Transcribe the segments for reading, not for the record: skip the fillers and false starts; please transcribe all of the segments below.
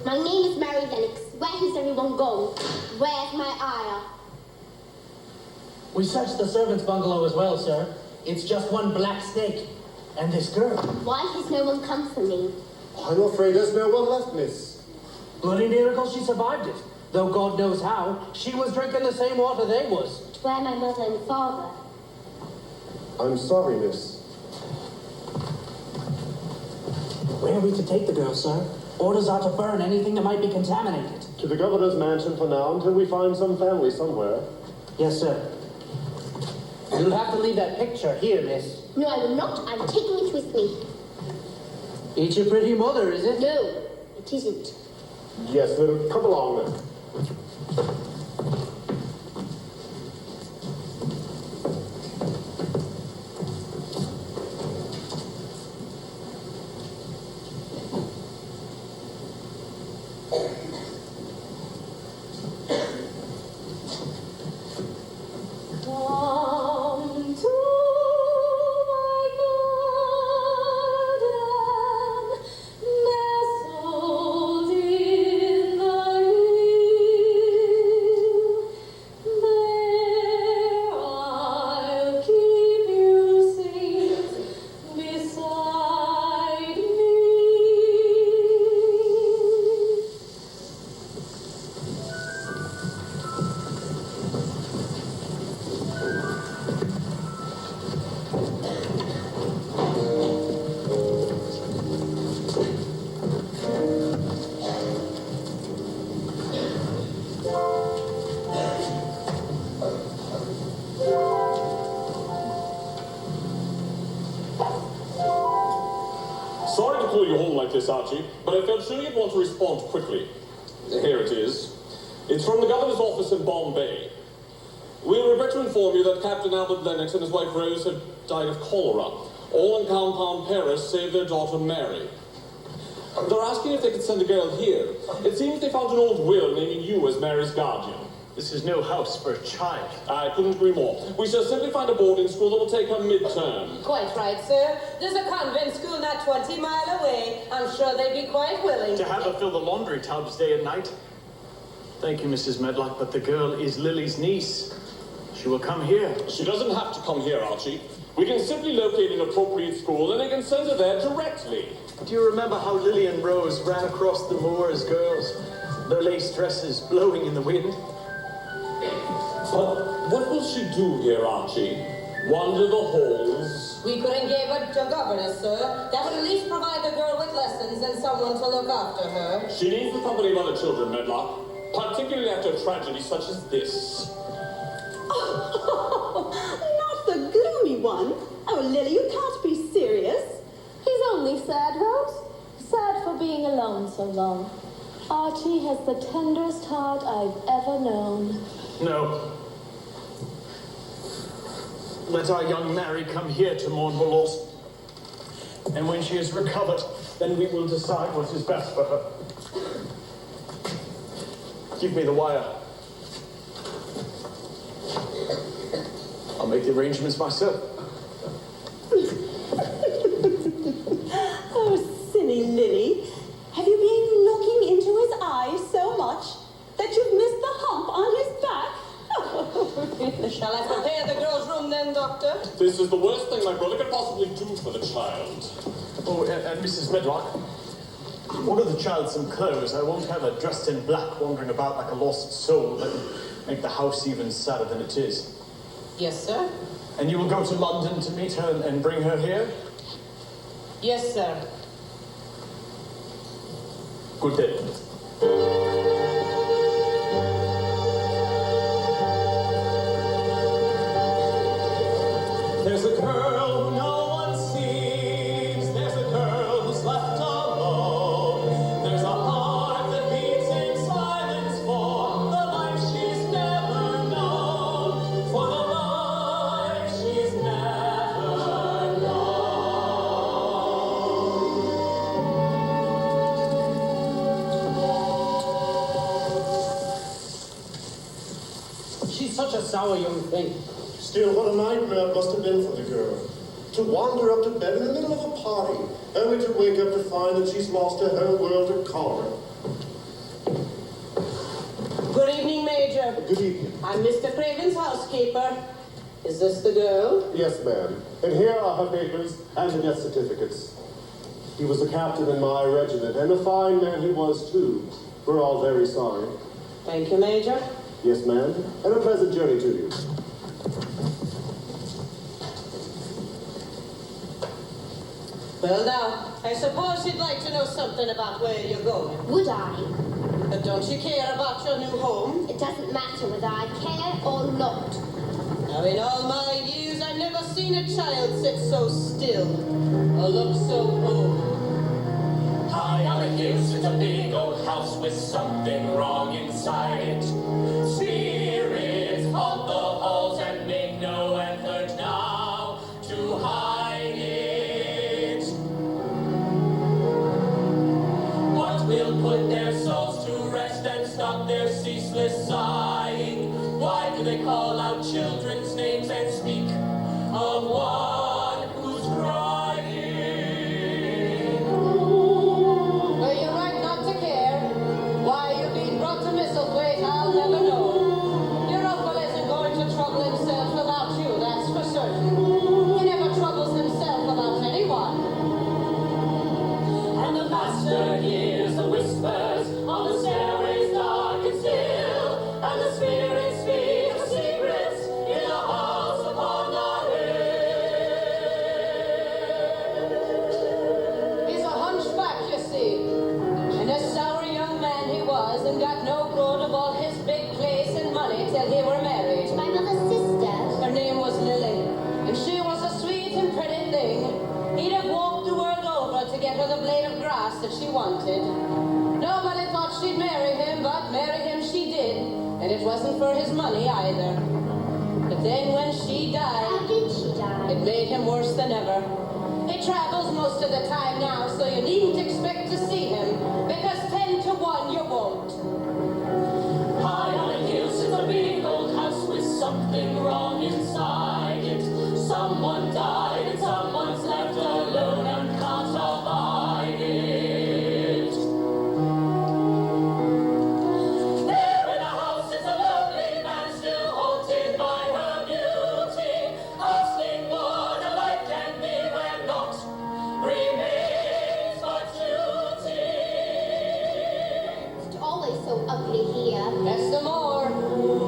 My name is Mary Lennox. Where has everyone gone? Where's my ayah? We searched the servants' bungalow as well, sir. It's just one black snake. And this girl. Why has no one come for me? I'm afraid there's no one left, miss. Bloody miracle she survived it. Though God knows how, she was drinking the same water they was. But where my mother and father? I'm sorry, miss. Where are we to take the girl, sir? Orders are to burn anything that might be contaminated. To the governor's mansion for now, until we find some family somewhere. Yes, sir. You'll have to leave that picture here, miss. No, I will not. I'm taking it with me. It's your pretty mother, is it? No, it isn't. Yes, then come along then. Come to my garden, nestled in the hill. There I'll keep you safe beside me. Sorry to call you home like this, Archie, but I felt sure you'd want to respond quickly. Here it is. It's from the governor's office in Bombay. We regret to inform you that Captain Albert Lennox and his wife Rose have died of cholera. All in Compound Paris save their daughter Mary. They're asking if they could send a girl here. It seems they found an old will naming you as Mary's guardian. This is no house for a child. I couldn't agree more. We shall simply find a boarding school that will take her mid-term. Quite right, sir. There's a convent school not 20 miles away. I'm sure they'd be quite willing. To have her fill the laundry tubs day and night. Thank you, Mrs. Medlock, but the girl is Lily's niece. She will come here. She doesn't have to come here, Archie. We can simply locate an appropriate school and they can send her there directly. Do you remember how Lily and Rose ran across the moor as girls? Their lace dresses blowing in the wind? But what will she do here, Archie? Wander the halls? We could engage a governess, sir. That would at least provide the girl with lessons and someone to look after her. She needs the company of other children, Medlock. Particularly after a tragedy such as this. Oh, not the gloomy one. Oh, Lily, you can't be serious. He's only sad, Rose. Sad for being alone so long. Archie has the tenderest heart I've ever known. No. Let our young Mary come here to mourn her loss. And when she is recovered, then we will decide what is best for her. Give me the wire. I'll make the arrangements myself. Oh, silly Lily. Have you been looking into his eyes so much that you've missed the hump on his back? Shall I prepare the girl's room then, Doctor? This is the worst thing my brother could possibly do for the child. Oh, and Mrs. Medlock, order the child some clothes. I won't have her dressed in black wandering about like a lost soul. That would make the house even sadder than it is. Yes, sir. And you will go to London to meet her and bring her here? Yes, sir. Good day. There's a girl who no one sees. There's a girl who's left alone. There's a heart that beats in silence for the life she's never known. For the life she's never known. She's such a sour young thing. Still, what a nightmare it must have been for the girl. To wander up to bed in the middle of a party, only to wake up to find that she's lost her whole world of color. Good evening. I'm Mr. Craven's housekeeper. Is this the girl? Yes, ma'am. And here are her papers and the death certificates. He was a captain in my regiment, and a fine man he was, too. We're all very sorry. Thank you, Major. Yes, ma'am. And a pleasant journey to you. Well, now, I suppose you'd like to know something about where you're going. Would I? But don't you care about your new home? It doesn't matter whether I care or not. Now, in all my years, I've never seen a child sit so still or look so old. High on a hill sits a big old house with something wrong inside it. Spirits haunt the halls and make no effort now to hide it. What will put their souls to rest and stop their ceaseless sighing? Why do they call out children's names and speak of one who's crying? Well, you're right not to care. Why you're being brought to Misselthwaite, I'll never know. Your uncle isn't going to trouble himself about you, that's for certain. He never troubles himself about anyone. And the master hears the whispers on the stairways dark and still, and the spirits speak of secrets in the halls upon the hill. He's a hunchback, you see. And a sour young man he was, and got no good of all his big place and money till he were married. My mother's sister. Her name was Lily, and she was a sweet and pretty thing. He'd have walked the world over to get her the blade of grass that she wanted. Nobody thought she'd marry him, but marry him she did, and it wasn't for his money either. But then when she How died, did she die? it made him worse than ever. He travels most of the time now, so you needn't expect to see him, because 10 to 1 you won't. High on a hill sits a big old house with something wrong inside it. Someone died and someone's left alone and can't abide it. There in the house is a lovely man still haunted by her beauty, asking what a life can be when naught remains but duty. It's always so ugly here. That's the more.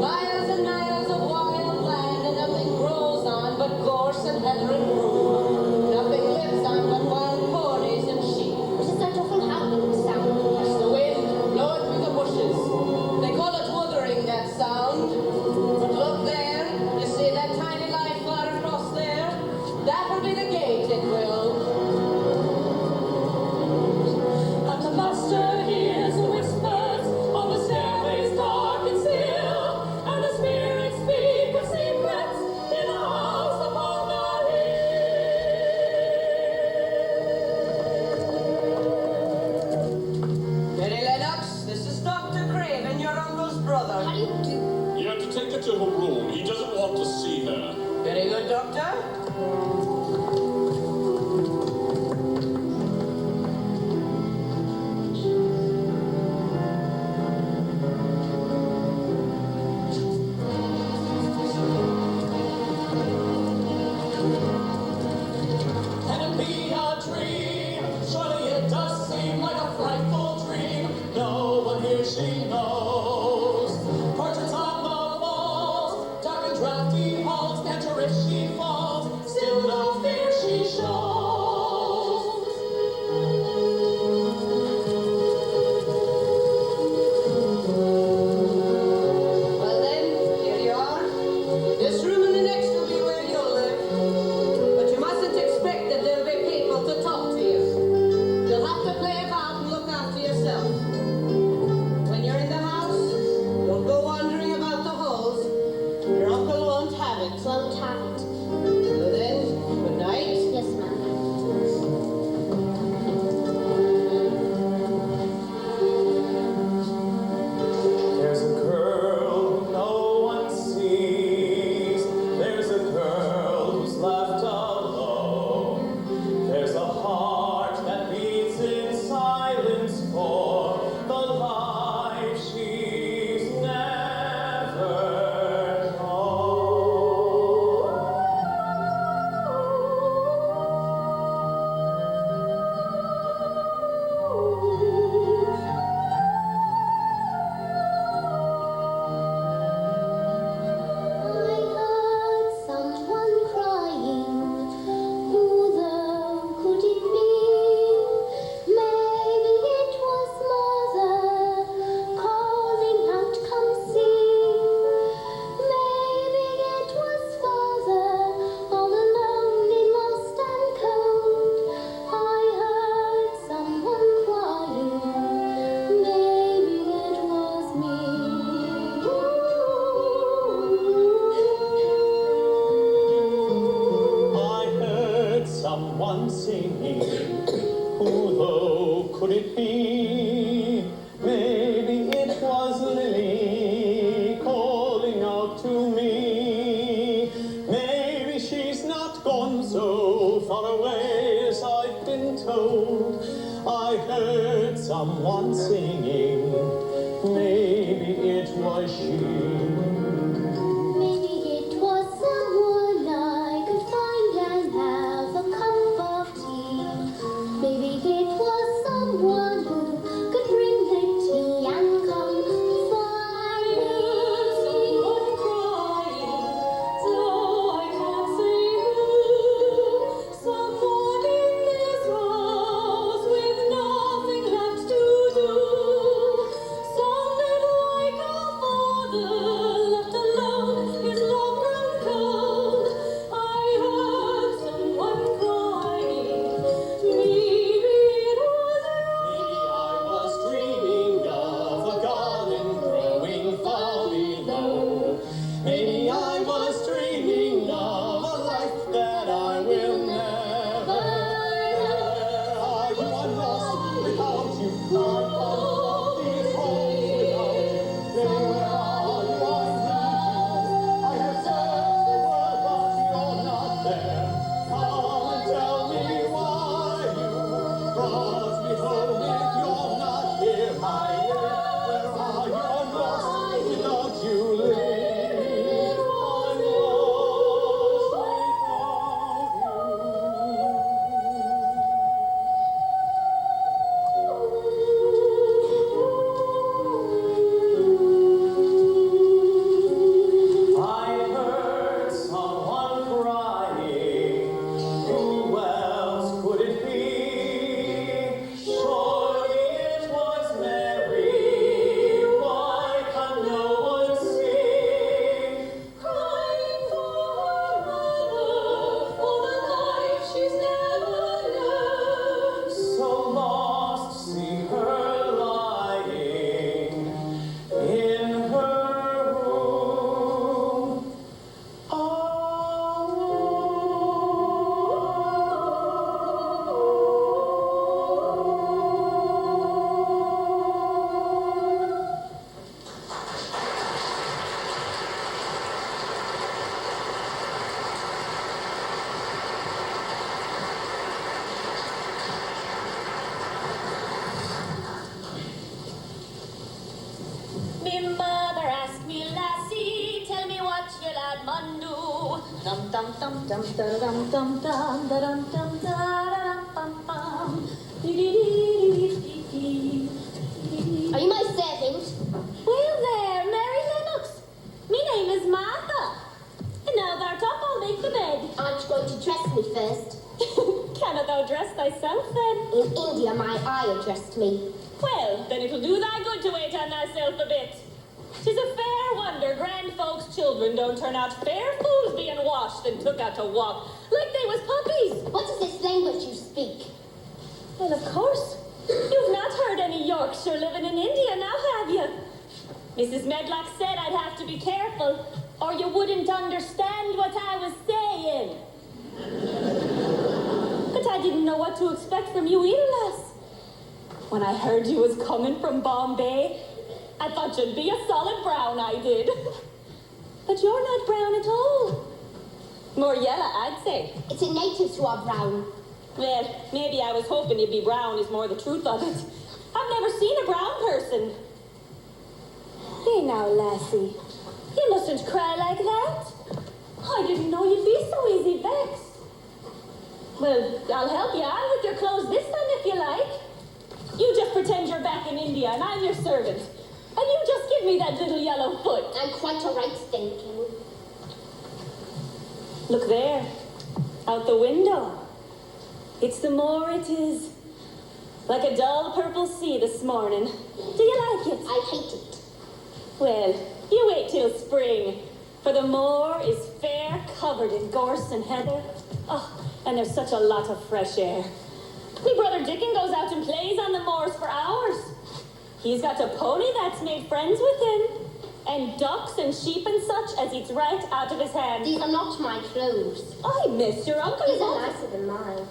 Miles and miles of wild land, and nothing grows on but gorse and heather and broom. Nothing lives on but wild ponies and sheep. What is that awful howling sound? That's the wind blowing through the bushes. They call it wuthering, that sound. But look there, you see that tiny light far across there? That will be the gate, it will. And the master hears the whispers on the stairways dark and still, and the spirits speak of secrets in the house upon the hill. Mary Lennox, this is Dr. Craven, your uncle's brother. How do you do? You have to take her to her room. He doesn't want to see her. Very good, Doctor. Can it be a dream? Surely it does seem like a frightful dream. No one here she knows. Portraits on the walls, dark and drafty halls, enter if she falls. Still no fear she shows. Well then, here you are. This room and the next will be where you'll live. But you mustn't expect that there'll be people to talk to you. You'll have to play about and look after yourself. When you're in the house, heard someone singing. Maybe it was she. Maybe it was someone I could find and have a cup of tea. Maybe it was someone who could bring the tea and comfort me. Someone crying, though I can't say who. Someone in this house with nothing left to do. Sounded like a father left alone, his love grown cold. I heard someone crying. Maybe it was Maybe I was dreaming of a garden growing far below. Maybe I was dreaming of a life that I will never know. Are you I'm lost without you? I'm lost these homes without you. Then where are you? I need you. I have searched the world, but you're not there. Come and tell me why you brought me home if you're not here. I live. Where are you? I'm lost without you. Live. I'm lost I heard someone crying. Who else could it be? Surely it was Mary. Why can no one see? crying for her mother, for the life she's never learned. So lost, see her lying in her room. Me mother asked me, lassie, tell me what your lad mun do. Dum dum dum dum da dum dum dum da dum dum da da bum bum. Are you my servant? Well there, Mary Lennox. Me name is Martha. And now thou'rt up, I'll make the bed. Aren't you going to dress me first? Cannot thou dress thyself then? In India, my ayah dressed me. Well, then it'll do thy good to wait on thyself a bit. 'Tis a fair wonder grand folks' children don't turn out fair fools being washed and took out to walk like they was puppies. What is this language you speak? Well, of course. You've not heard any Yorkshire living in India now, have you? Mrs. Medlock said I'd have to be careful, or you wouldn't understand what I was saying. But I didn't know what to expect from you either, lass. When I heard you was coming from Bombay, I thought you'd be a solid brown, I did. But you're not brown at all. More yellow, I'd say. It's the natives who are brown. Well, maybe I was hoping you'd be brown is more the truth of it. I've never seen a brown person. Hey now, lassie. You mustn't cry like that. I didn't know you'd be so easy vexed. Well, I'll help you out with your clothes this time if you like. You just pretend you're back in India and I'm your servant. And you just give me that little yellow foot. I'm quite all right thinking. Look there, out the window. It's the moor, it is. Like a dull purple sea this morning. Do you like it? I hate it. Well, you wait till spring, for the moor is fair covered in gorse and heather. Oh, and there's such a lot of fresh air. Me brother Dickon goes out and plays on the moors for hours. He's got a pony that's made friends with him, and ducks and sheep and such as eats right out of his hand. These are not my clothes. I miss your uncle. These are nicer than mine.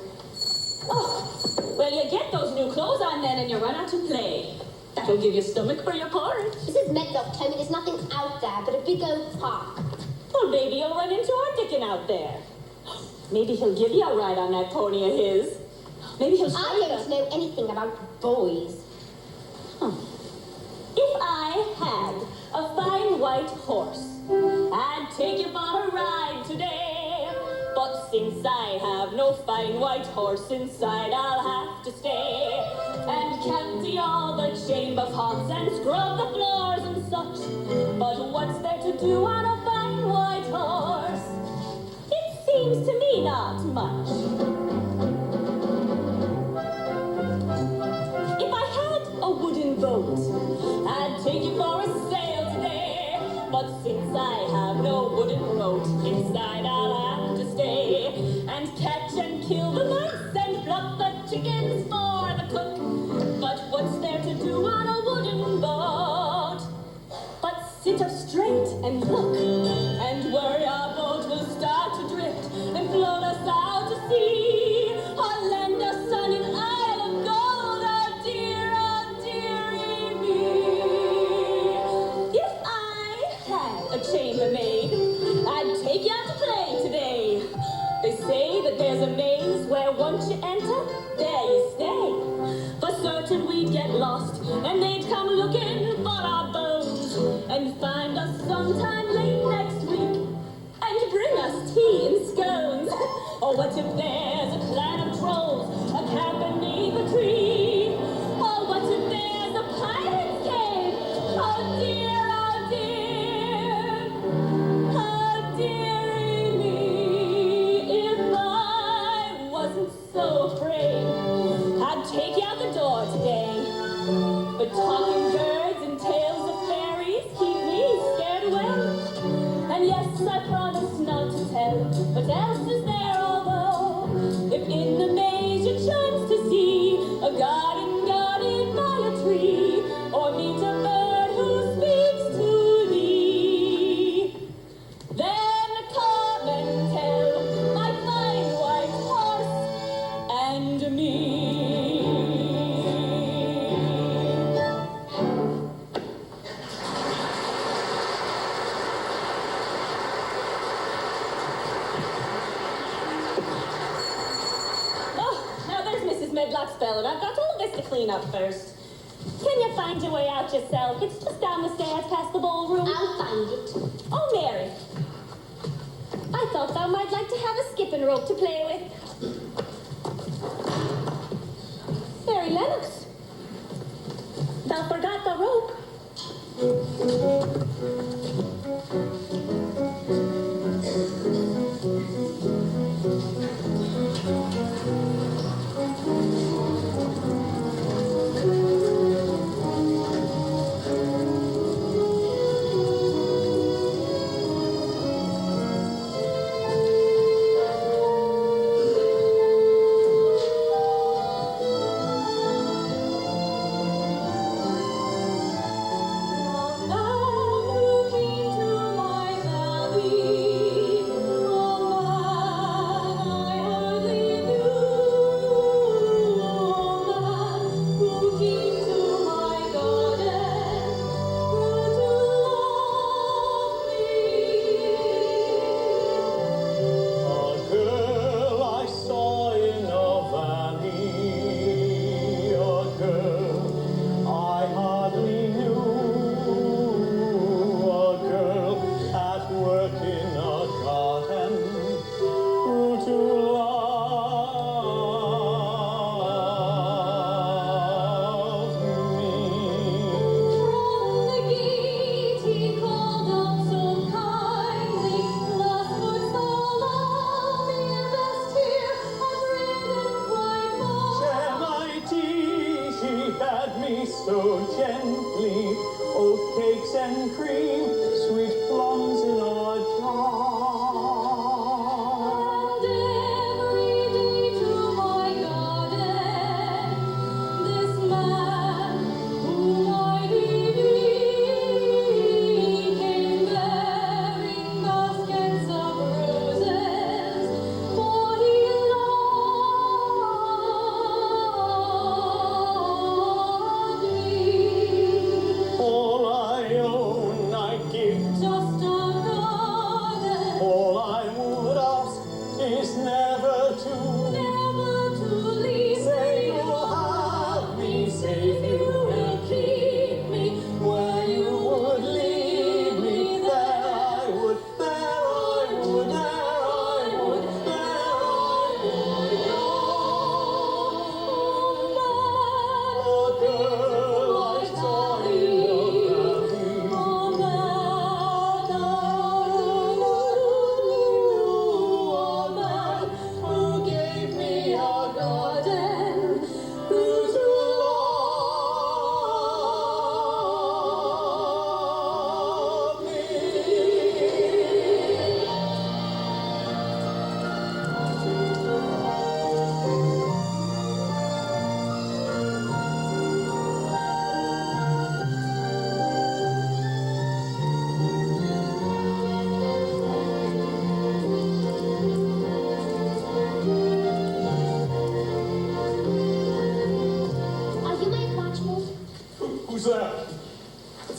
Oh, well, you get those new clothes on then and you run out to play. That'll give you stomach for your porridge. Mrs. Medlock told me there's nothing out there but a big old park. Well, maybe you'll run into our Dickon out there. Maybe he'll give you a ride on that pony of his. Maybe he'll show I you. don't know anything about boys. If I had a fine white horse, I'd take you for a ride today. But since I have no fine white horse inside, I'll have to stay and empty all the chamber pots and scrub the floors and such. But what's there to do on a fine white horse? It seems to me not much. If I had a wooden boat, I'd take you for a sail today. But since I have no wooden boat inside, I'll have to stay and catch and kill the mice and pluck the chickens for the cook. But what's there to do on a wooden boat? But sit up straight and look and worry our boat will start to drift and float us out to sea or lend us sun in Isle of Gold. Oh dearie me. If I had a chambermaid, I'd take you out to play today. They say that there's a maze where once you enter, there you stay. For certain we'd get lost, and they'd come looking for our bones, and find us sometime late next week, and bring us tea and scones. Or what if there's a clan of trolls, a camp beneath a tree? Or what if there's a pirate's cave? Oh dear, oh dear. Oh dearie me. If I wasn't so afraid, I'd take you out the door today. But talking birds and tales of fairies keep me scared away. And yes, I promise not to tell what else is there, although if in the maze you chance to see a garden guarded by a tree, or meet a bird who speaks to thee, then come and tell my fine white horse and me. Oh, now there's Mrs. Medlock's bell, and I've got all this to clean up first. Can you find your way out yourself? It's just down the stairs past the ballroom. I'll find it. Oh, Mary. I thought thou might like to have a skipping rope to play with. Mary Lennox. Thou forgot the rope. So gently, oat cakes and cream, sweet plums in a jar. And every day to my garden, this man whom I need came bearing baskets of roses, for he loved me. All I own I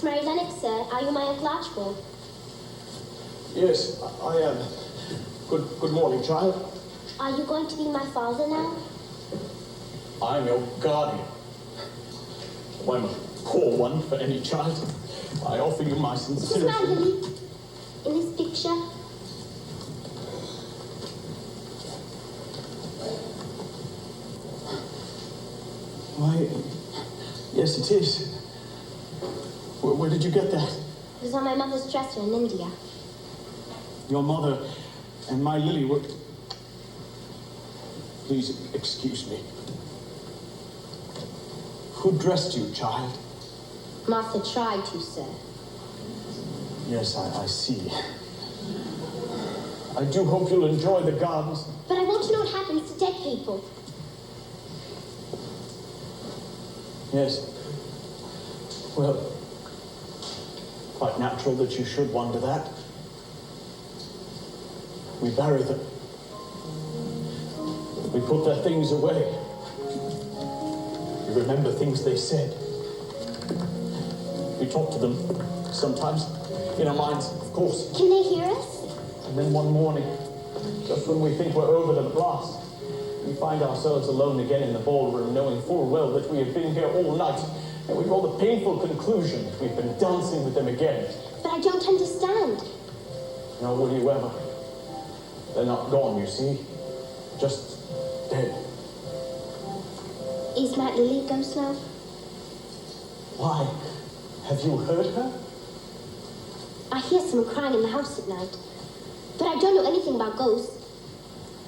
It's Mary Lennox, sir. Are you my Uncle Archibald? Yes, I am. Good morning, child. Are you going to be my father now? I'm your guardian. I'm a poor one for any child. I offer you my Is this sincerity. my Lily? In this picture? Why, yes, it is. Where did you get that? It was on my mother's dresser in India. Your mother and my Lily were... Please excuse me. Who dressed you, child? Martha tried to, sir. Yes, I see. I do hope you'll enjoy the gardens. But I want to know what happens to dead people. Yes. Well, quite natural that you should wonder that. We bury them. We put their things away. We remember things they said. We talk to them sometimes, in our minds, of course. Can they hear us? And then one morning, just when we think we're over them at last, we find ourselves alone again in the ballroom, knowing full well that we have been here all night, and we draw the painful conclusion that we've been dancing with them again. But I don't understand. Nor will you ever. They're not gone, you see. Just dead. Is my Lily a ghost now? Why? Have you heard her? I hear someone crying in the house at night. But I don't know anything about ghosts.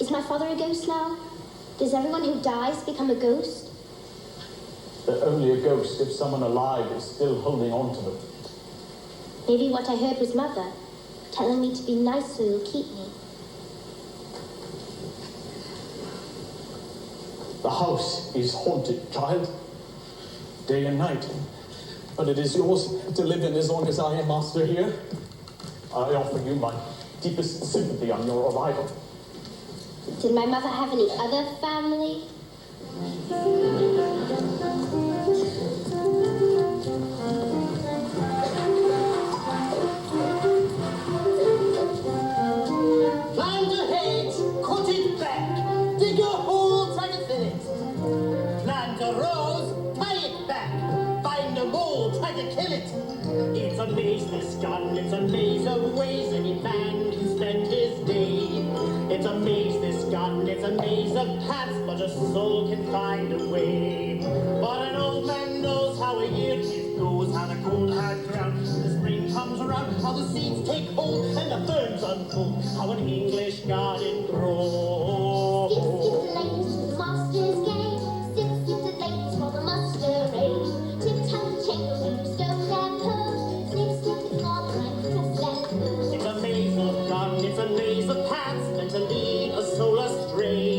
Is my father a ghost now? Does everyone who dies become a ghost? They're only a ghost if someone alive is still holding on to them. Maybe what I heard was Mother, telling me to be nice so you'll keep me. The house is haunted, child. Day and night. But it is yours to live in as long as I am master here. I offer you my deepest sympathy on your arrival. Did my mother have any other family? Plant ahead, cut it back, dig a hole, try to fill it. Plant a rose, tie it back, find a mole, try to kill it. It's a maze, this garden, it's a maze of ways any man can spend his day. It's a maze, this garden, it's a maze of paths, but a soul can find a way. But an old man knows how a year it goes, how the cold hard ground, the spring comes around, how the seeds take hold and the ferns unfold, how an English garden grows. Skip, skip the lanes to the master's gate. Skip, skip the lanes for the masquerade. Tip-tap, change, stone and pearl. Snip, snip the corner and cross and curl. It's a maze of garden, it's a maze of paths meant to lead a soul astray.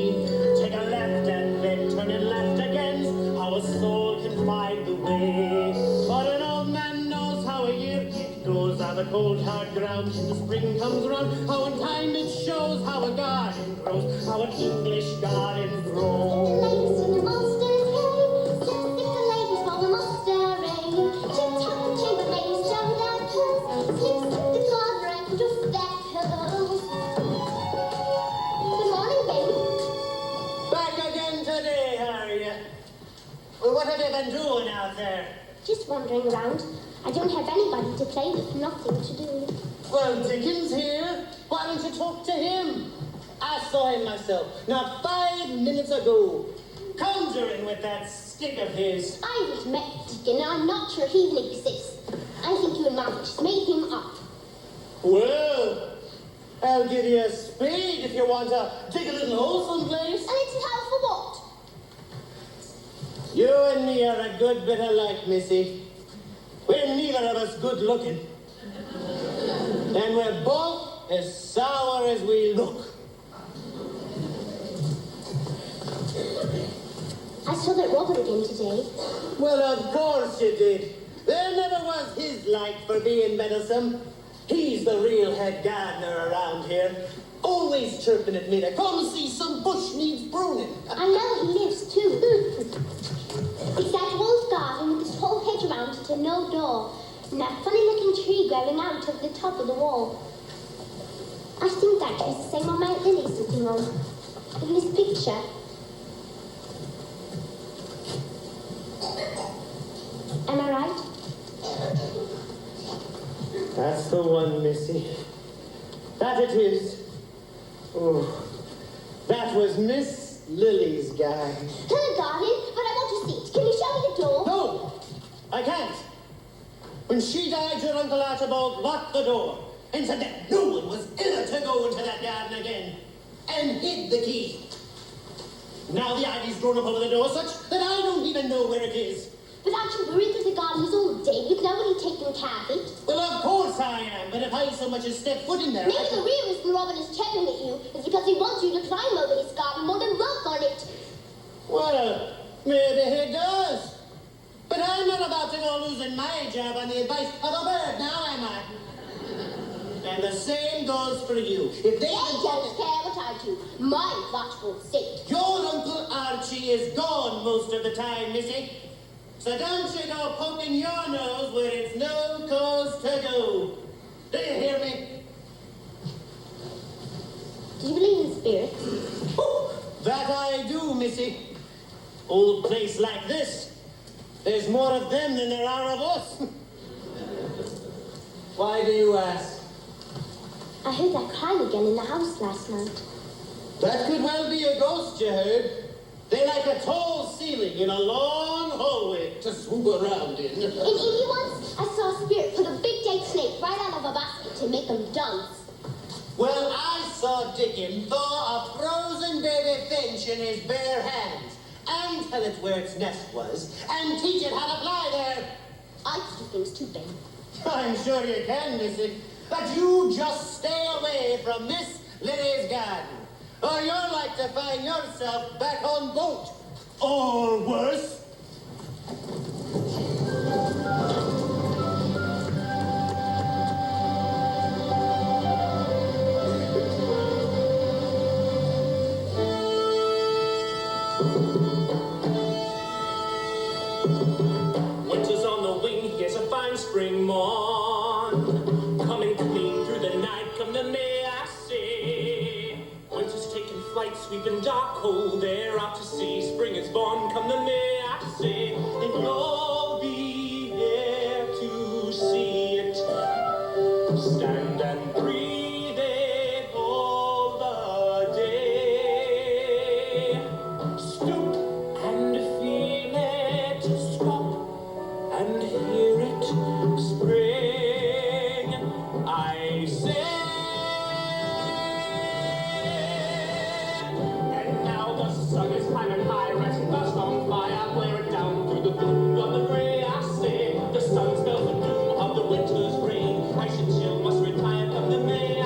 Take a left and then turn it left again, how a soul can find the way. But an old man knows how a year it goes, how the cold hard ground in the spring comes around, how in time it shows how a garden grows, how an English garden grows. Lanes to the master's gate. Skip, skip the lanes for the masquerade. Tip-tap, chamber lanes, stone and pearl. Snip, snip the corner and cross and curl. Good morning, baby. Back again today, are you? Well, what have you been doing out there? Just wandering around. I don't have anybody to play with, nothing to do. Well, Dickens here. Why don't you talk to him? I saw him myself, not 5 minutes ago, conjuring with that stick of his. I haven't met Deacon, and I'm not sure he even exists. I think you and Martha just made him up. Well, I'll give you a spade if you want to dig a little hole someplace. A little house for what? You and me are a good bit alike, Missy. We're neither of us good looking. And we're both as sour as we look. I saw that Robert again today. Well, of course you did. There never was his like for being meddlesome. He's the real head gardener around here. Always chirping at me to come see some bush needs pruning. I know he lives too. It's that old garden with this whole hedge around it and no door. and that funny-looking tree growing out of the top of the wall. I think that tree's the same one Mount Lily's sitting on, in this picture. Am I right? That's the one, Missy. That it is. Oh, that was Miss Lily's garden. Her garden, but I want to see it. Can you show me the door? No, I can't. When she died, your Uncle Archibald locked the door and said that no one was ever to go into that garden again, and hid the key. Now the ivy's grown up over the door such that I don't even know where it is. But aren't you worried that the garden is all dead with nobody taking care of it? Well, of course I am, but if I so much as step foot in there, Maybe the real reason Robin is tearing at you is because he wants you to climb over his garden more than work on it. Well, maybe he does. But I'm not about to go losing my job on the advice of a bird, now am I? And the same goes for you. If they They don't care what I do. My watchful state. Your Uncle Archie is gone most of the time, Missy. So don't you go poking your nose where it's no cause to go. Do you hear me? Do you believe in spirits? Oh, that I do, Missy. Old place like this, there's more of them than there are of us. Why do you ask? I heard that crying again in the house last night. That could well be a ghost, you heard. They like a tall ceiling in a long hallway to swoop around in. In India once, I saw a spirit put a big dead snake right out of a basket to make them dance. Well, I saw Dickon thaw a frozen baby finch in his bare hands and tell it where its nest was and teach it how to fly there. I can do things too, Ben. I'm sure you can, Missy. But you just stay away from Miss Lily's garden, or you're like to find yourself back on boat. Or worse. Winter's on the wing, here's a fine spring morn. Coming clean through the night, come the May, I say. Winter's taking flight, sweeping dark, cold air out to sea. Spring is born, come the May, I say. And you'll be here to see it. Stand and breathe it all the day. Stoop and feel it, stop and hear it spring, I say. And now the sun is climbing high, rising fast on fire, blare it down through the blue of the gray, I say. The sun spells the doom of the winter's rain. I should chill, must retire, come the May,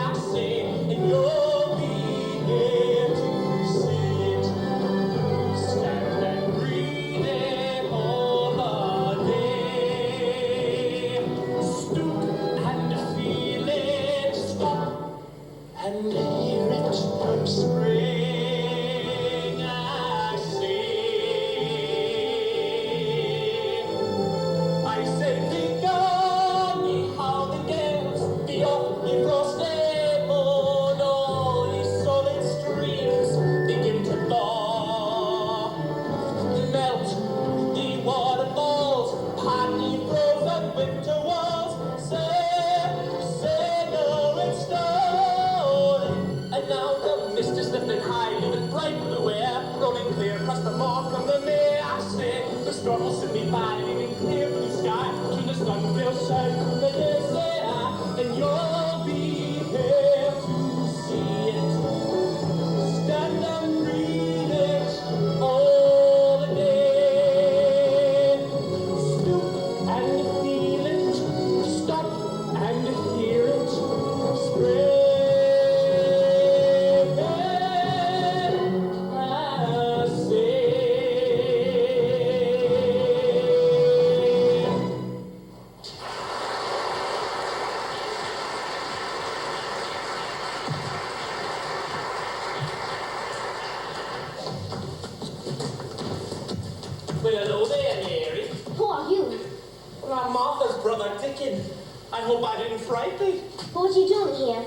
I hope I didn't fright thee. What are you doing here?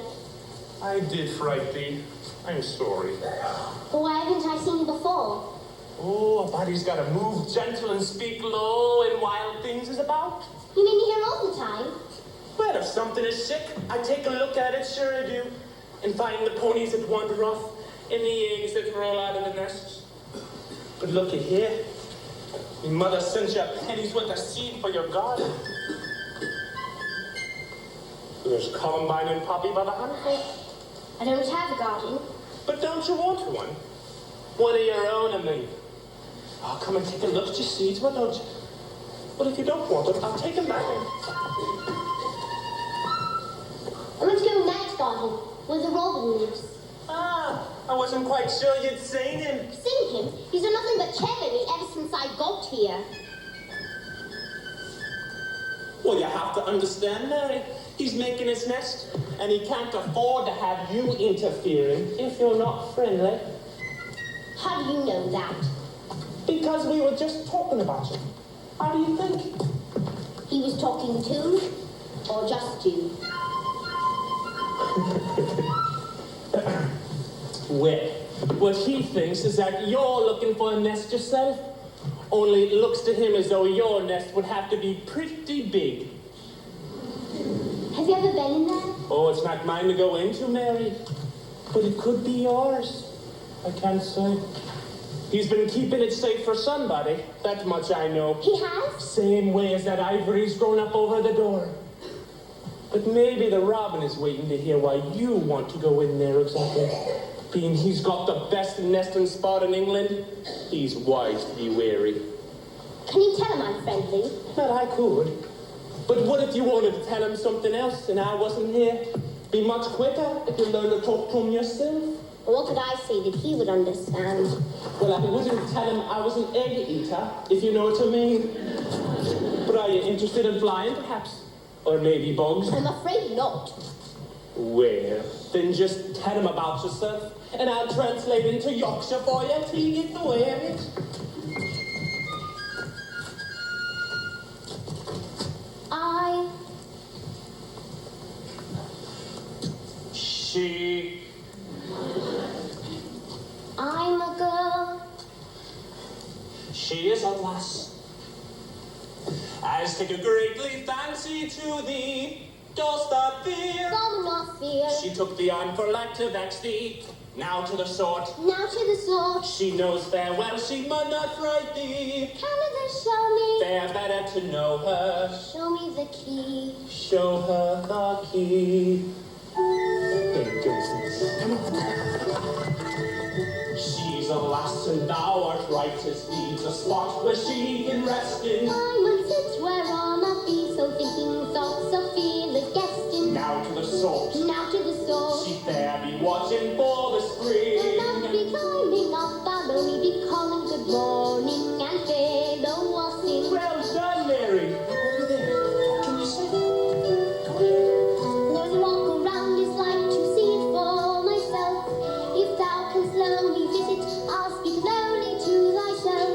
I did fright thee. I'm sorry. But why haven't I seen you before? Oh, a body's gotta move gentle and speak low and wild things is about. You mean you're here all the time? Well, if something is sick, I take a look at it, sure I do. And find the ponies that wander off and the eggs that roll out of the nests. But looky here. Your mother sent you pennies worth of seed for your garden. There's columbine and poppy by the handful. I don't have a garden. But don't you want one? One of your own, I mean. Oh, come and take a look at your seeds, why don't you? But if you don't want them, I'll take them back. I want to go in that garden where the robin lives. Ah, I wasn't quite sure you'd seen him. Seen him? He's done nothing but chasing me ever since I got here. Well, you have to understand, Mary. He's making his nest, and he can't afford to have you interfering if you're not friendly. How do you know that? Because we were just talking about you. How do you think? He was talking to or just to? Well, what he thinks is that you're looking for a nest yourself. Only it looks to him as though your nest would have to be pretty big. Have you ever been in there? Oh, it's not mine to go into, Mary. But it could be yours. I can't say. He's been keeping it safe for somebody. That much I know. He has? Same way as that ivory's grown up over the door. But maybe the robin is waiting to hear why you want to go in there exactly. Being he's got the best nesting spot in England, he's wise to be wary. Can you tell him I'm friendly? Well, I could. But what if you wanted to tell him something else and I wasn't here? Be much quicker if you learn to talk to him yourself. What could I say that he would understand? Well, I wouldn't tell him I was an egg eater, if you know what I mean. But are you interested in flying, perhaps? Or maybe bugs? I'm afraid not. Well, then just tell him about yourself, and I'll translate into Yorkshire for you till you get the way of it. I'm a girl. She is a lass. As take a greatly fancy to thee, dost thou fear? From not fear. She took thee on for lack to vex thee. Now to the sword. Now to the sword. She knows fair well she mun not fright thee. Canada, show me. Fair better to know her. Show me the key. Show her the key. There goes. Come on. She's a lass and thou art right as needs a spot where she can rest in. I must sit where on a be so thinking thoughts of fear the guesting. Now to the sword. Now to the sword. She fair be watching for the spring. And I'll be climbing up baloney, be calling good morning and hello or sing. Well done, Mary. Over there. Can you see? Go ahead. There's a walk around, it's like to see it for myself. If thou canst slowly visit, I'll speak slowly to thyself.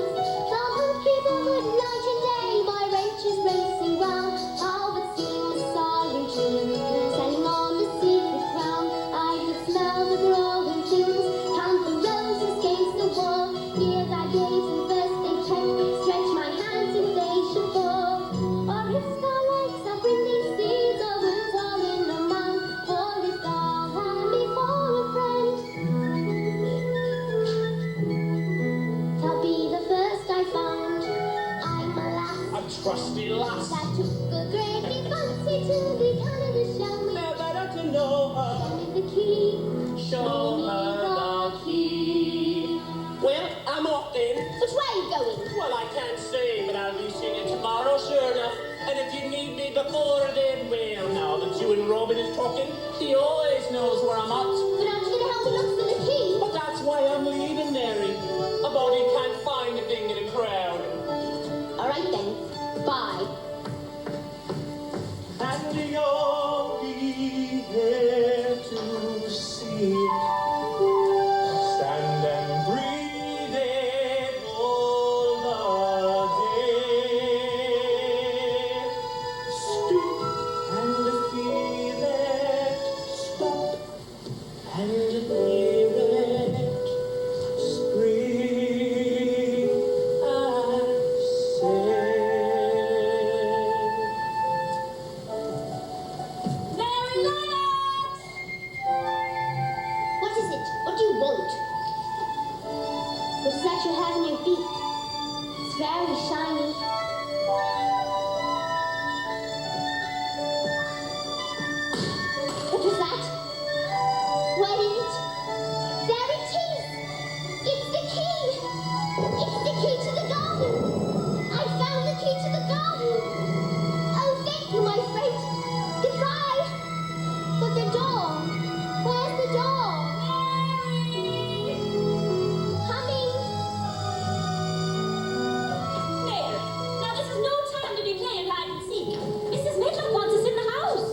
Thou canst keep a good night and day, my wrench is racing round. How but sing a silent tune, standing on the secret ground. I could smell the growing things, count the roses against the wall. Hear thy gaze and first they check, stretch my hands if they should fall. Or if starlights I bring these seeds, or will fall in the mound. For if thou hand me for a friend, thou'll be the first I found. I'm a lass A trusty lass. that took a great big fancy to be Canada. Show me, Fair better to know show her. me the key. Show her the key. Well, I'm off then. Which way are you going? Well, I can't say, but I'll be seeing you tomorrow, sure enough. And if you need me before then, well, now that you and Robin is talking, he always knows where I'm at. But aren't you gonna help me look for the key? But that's why I'm leaving, Mary. A body can't find a thing in a crowd. All right then. Bye. And you'll be there to see it. Stand and breathe it all the day. Speak and Goodbye! But the door! Where's the door? Coming! There. Now this is no time to be playing hide and seek. Mrs. Medlock wants us in the house.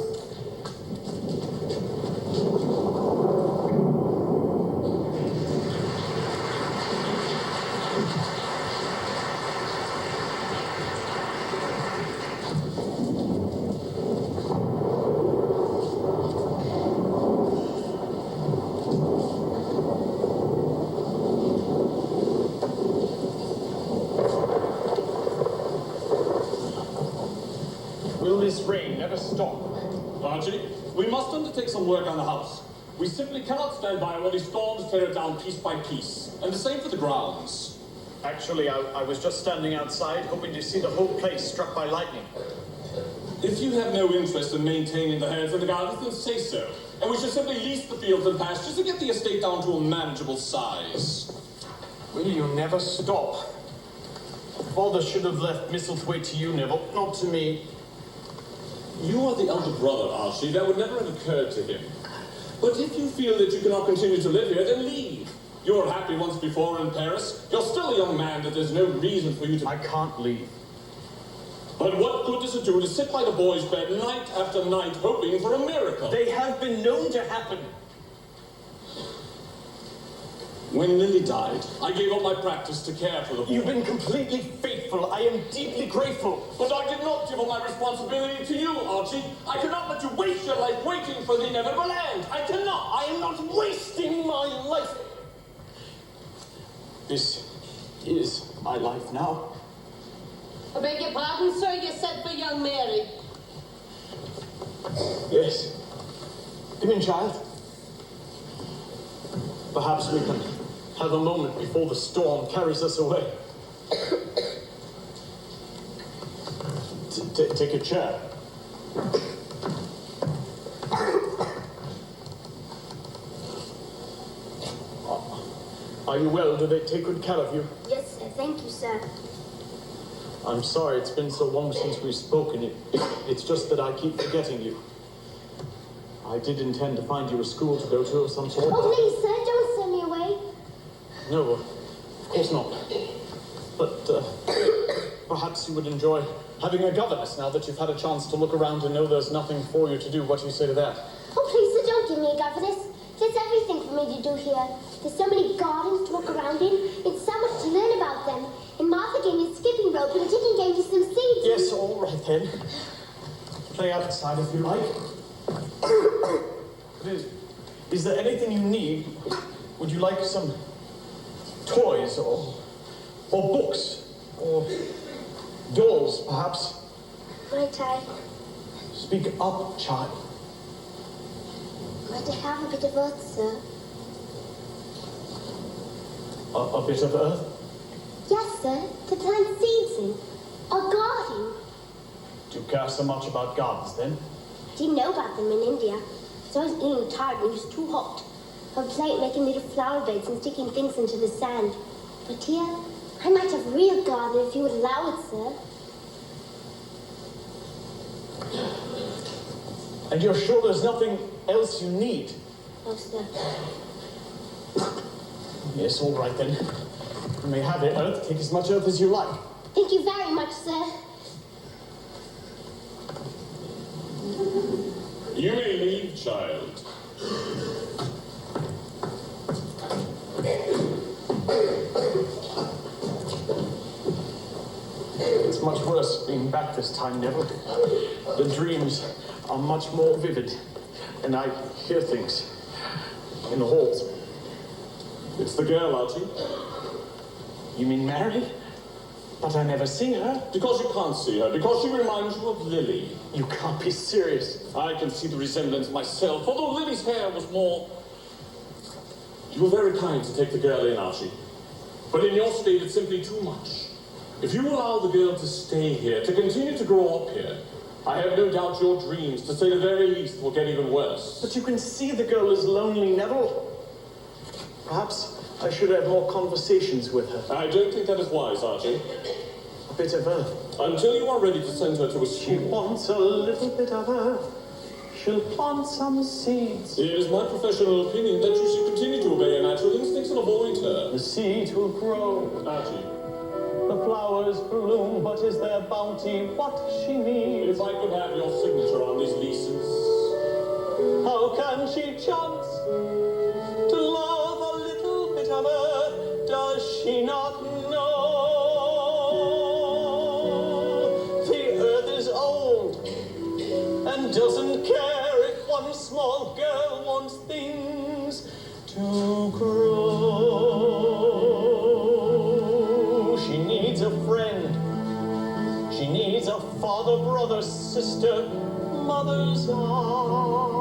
Will this rain never stop? Archie, we must undertake some work on the house. We simply cannot stand by while these storms tear it down piece by piece. And the same for the grounds. Actually, I was just standing outside, hoping to see the whole place struck by lightning. If you have no interest in maintaining the herds in the gardens, then say so. And we should simply lease the fields and pastures to get the estate down to a manageable size. Will you never stop? Father should have left Misselthwaite to you, Neville, not to me. You are the elder brother, Archie. That would never have occurred to him. But if you feel that you cannot continue to live here, then leave. You were happy once before in Paris. You're still a young man that there's no reason for you to... I can't leave. But what good does it do to sit by the boy's bed night after night hoping for a miracle? They have been known to happen. When Lily died, I gave up my practice to care for the boy. You've been completely faithful. I am deeply grateful. But I did not give up my responsibility to you, Archie. I cannot let you waste your life waiting for the inevitable end. I cannot. I am not wasting my life. This is my life now. I beg your pardon, sir, you said for young Mary. Yes. Come in, child. Perhaps we can have a moment before the storm carries us away. Take a chair. Are you well? Do they take good care of you? Yes, sir. Thank you, sir. I'm sorry it's been so long since we've spoken. It's just that I keep forgetting you. I did intend to find you a school to go to of some sort. Oh, please, sir, don't send me away. No, of course not. But perhaps you would enjoy having a governess now that you've had a chance to look around and know there's nothing for you to do. What do you say to that? Oh, please, sir, don't give me a governess. There's everything for me to do here. There's so many gardens to look around in. It's so much to learn about them. And Martha gave me a skipping rope and Dickon gave me some seeds. Yes, all right then. Play outside if you like. Is there anything you need? Would you like some toys or books or dolls, perhaps? Might I? Speak up, child. Might I have a bit of earth, sir? A bit of earth? Yes, sir. To plant seeds in. A garden. Do you care so much about gardens, then? I didn't know about them in India. So I was being tired when it was too hot. I would play at making little flower beds and sticking things into the sand. But here, I might have a real garden if you would allow it, sir. And you're sure there's nothing else you need? No, sir. Yes, all right then. You may have it, earth. Take as much earth as you like. Thank you very much, sir. You may leave, child. It's much worse being back this time, Neville. The dreams are much more vivid, and I hear things in the halls. It's the girl, Archie. You mean Mary? But I never see her. Because you can't see her. Because she reminds you of Lily. You can't be serious. I can see the resemblance myself, although Lily's hair was more... You were very kind to take the girl in, Archie. But in your state, it's simply too much. If you allow the girl to stay here, to continue to grow up here, I have no doubt your dreams, to say the very least, will get even worse. But you can see the girl is lonely, Neville. Perhaps I should have more conversations with her. I don't think that is wise, Archie. A bit of earth. Until you are ready to send her to a She school. wants a little bit of earth. she'll plant some seeds. It is my professional opinion that you should continue to obey your natural instincts and avoid her. The seeds will grow, Archie, the flowers bloom, but is their bounty what she needs? if I could have your signature on these leases. How can she chance to love a little bit of earth? Does she not know the earth is old and doesn't care if one small girl wants things to grow? She needs a friend. She needs a father, brother, sister, mother's arms.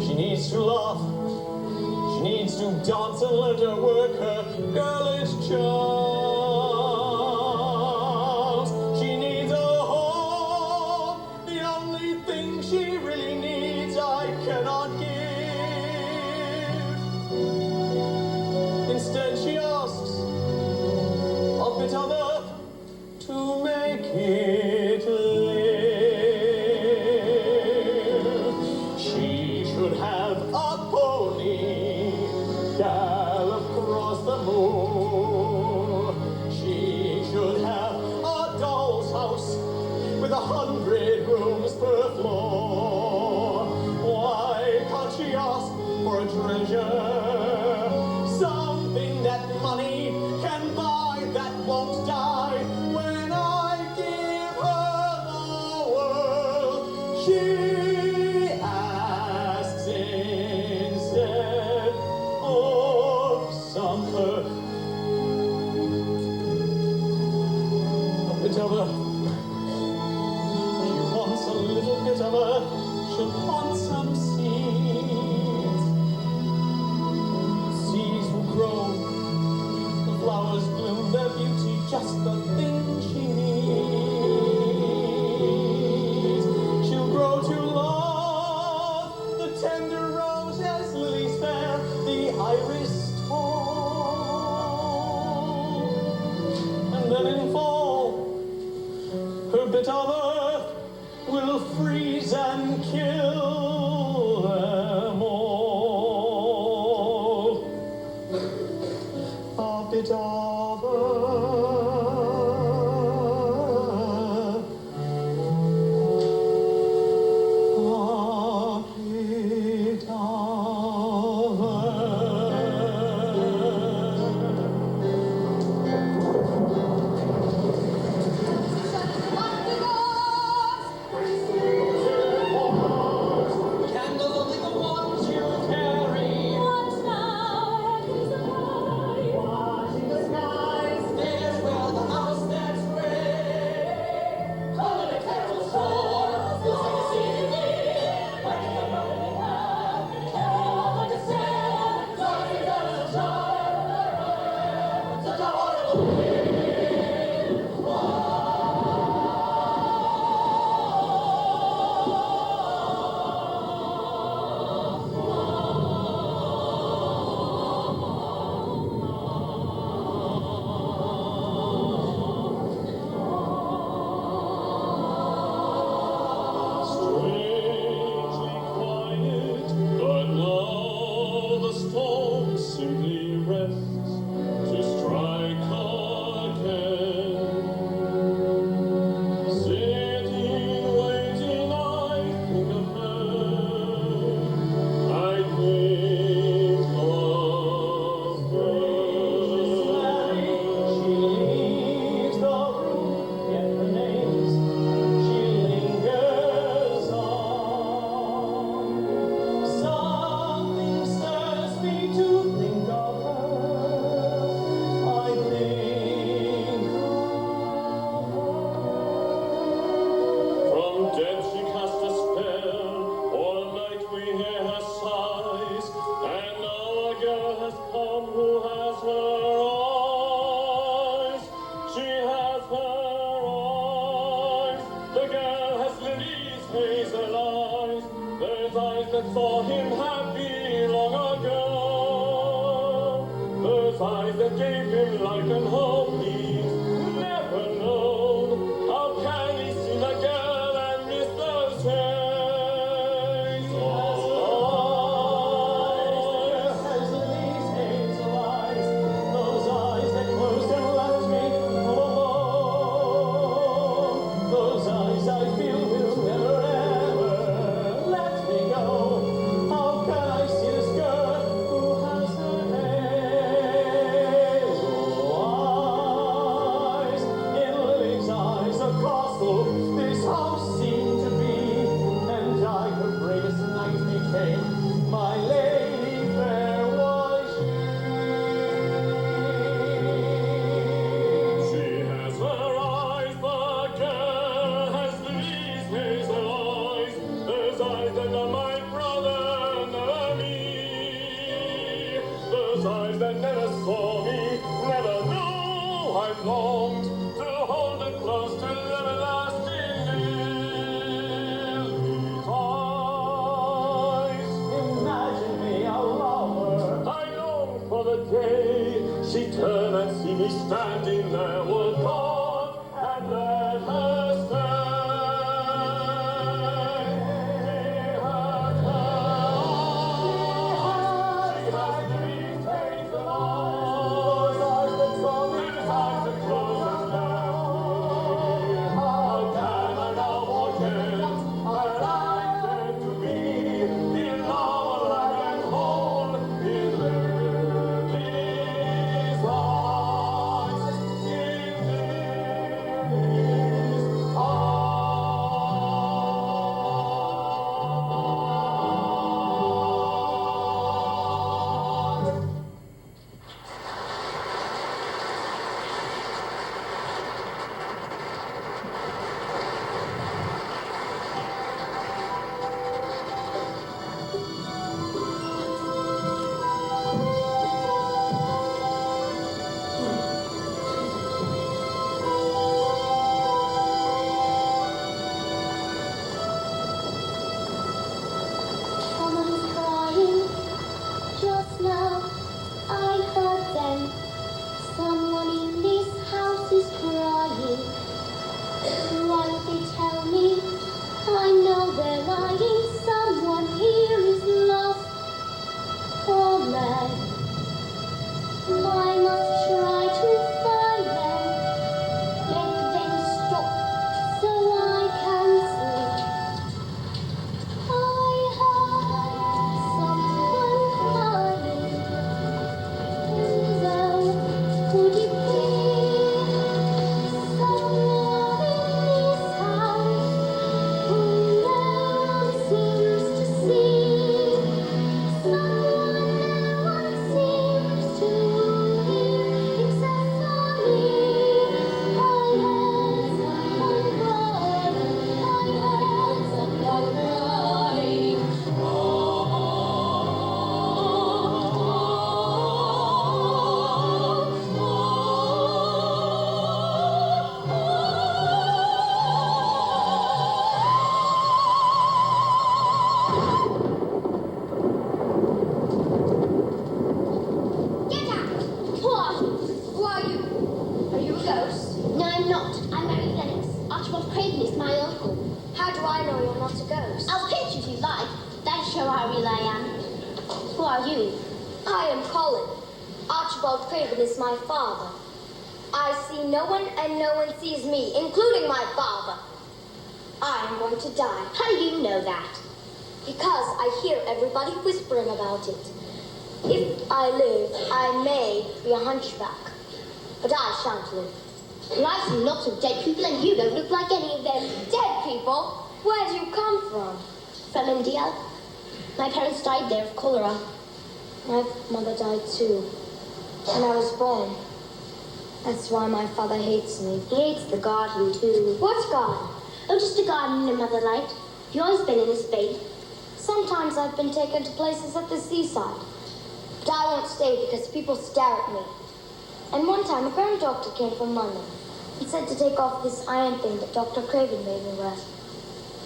She needs to laugh. She needs to dance and let her work her girlish charms. She needs a home. The only thing she really needs I cannot give. Instead she asks a bit of earth to make it live. She should have a pony, gallop across the moon. She should have a doll's house with 100 rooms per floor. Why can't she ask for a treasure? Something that money can buy that won't die. When I give her the world, she asks instead for some earth. A bit of earth. She wants a little bit of earth. She'll plant some seeds. Seeds will grow. The flowers bloom, their beauty just the thing she needs. She'll grow to love the tender rose as lilies fair, the iris tall. And then in fall, her bit of earth will freeze and kill them all. A bit of earth, a bit of candles only the ones you carry. What now? Heaven's above. Watching the skies, there's where the house that's gray. Calling a carol shore, feels like a sea to me. Waking up early high, carol like a sailor, darting down as a child. Such a horrible wind. Strangely quiet, but now the storm simply rests to strike again. Sitting, waiting, I think of her. I think of her. She leaves the room, yet remains. She lingers on. Something stirs me to think of her. I think of her. From death she cast a spell, all night we hear her sighs, and now a girl has come who has her eyes. She has her eyes. The girl has Lily's hazel eyes, those eyes that saw him happy long ago, those eyes that gave him life and hope he's never known. How can he see the girl and miss those standing there would God and let her stay. She has three tails of eyes that close and lovely. How can I now forget that I'm meant to be in love and hold in Lily's eyes, in Lily's eyes. Someone's crying. Just now, I heard them. Someone in this house is crying. Won't they tell me? I know they're lying. Someone here is lost. Poor man. I must try to find them. Get them stopped so I can sleep. I heard someone crying. So could it be someone in this house who no one seems to see? Someone no one seems to hear except for me. I heard someone crying. I heard someone crying. Get out! Who are you? Who are you? Are you a ghost? No, I'm not. I'm Mary Lennox. Archibald Craven is my uncle. How do I know you're not a ghost? I'll pinch you if you like. That'll show how real I am. Who are you? I am Colin. Archibald Craven is my father. I see no one and no one sees me, including my father. I am going to die. How do you know that? Because I hear everybody whispering about it. If I live, I may be a hunchback. But I shan't live. Well, I've seen lots of dead people and you don't look like any of them. Dead people? Where do you come from? From India. My parents died there of cholera. My mother died too. When I was born. That's why my father hates me. He hates the garden too. What garden? Oh, just a garden in Mother Light. You've always been in this bay. Sometimes I've been taken to places at the seaside. But I won't stay because people stare at me. And one time a grand doctor came from London and said to take off this iron thing that Dr. Craven made me wear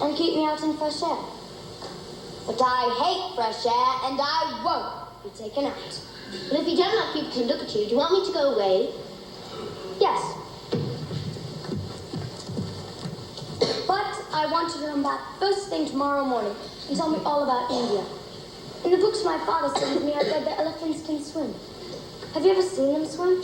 and keep me out in fresh air. But I hate fresh air and I won't be taken out. But if you don't like people to look at you, do you want me to go away? Yes. But I want you to come back first thing tomorrow morning and tell me all about India. In the books my father sent me, I read that elephants can swim. Have you ever seen them swim?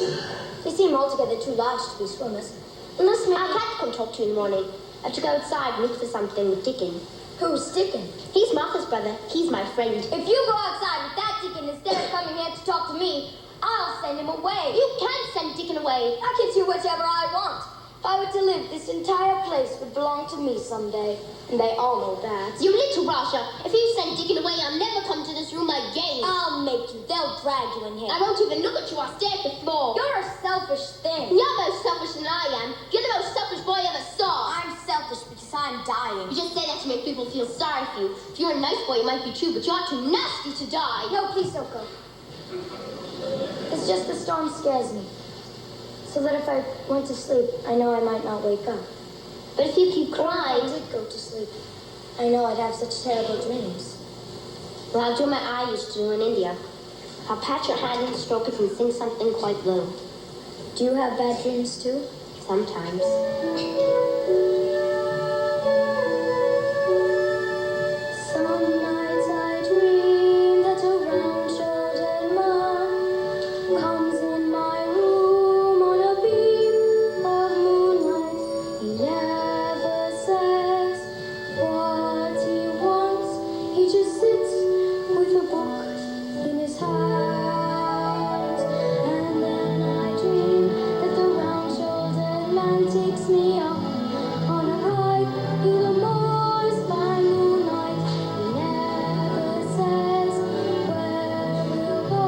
They seem altogether too large to be swimmers. Unless maybe... I'll have to come talk to you in the morning. I have to go outside and look for something with Dickon. Who's Dickon? He's Martha's brother. He's my friend. If you go outside with that Dickon instead of coming here to talk to me, I'll send him away. You can send Dickon away. I can do whatever I want. If I were to live, this entire place would belong to me someday. And they all know that. You little Rasha. If you send Dickon away, I'll never come to this room again. I'll make you. They'll drag you in here. I won't even look at you. I'll stare at the floor. You're a selfish thing. You're more selfish than I am. You're the most selfish boy I ever saw. I'm selfish because I'm dying. You just say that to make people feel sorry for you. If you're a nice boy, it might be true, but you're too nasty to die. No, please don't go. It's just the storm scares me. So that if I went to sleep, I know I might not wake up. But if you keep crying... If I did go to sleep, I know I'd have such terrible dreams. Well, I'll do what I used to do in India. I'll pat your hand and stroke it and sing something quite low. Do you have bad dreams too? Sometimes. Some nights I dream that a round-shouldered man comes in my room on a beam of moonlight. He never says what he wants. He just sits with a book in his hand. And then I dream that the round-shouldered man takes me up on a ride through the moors by moonlight. He never says where we'll go.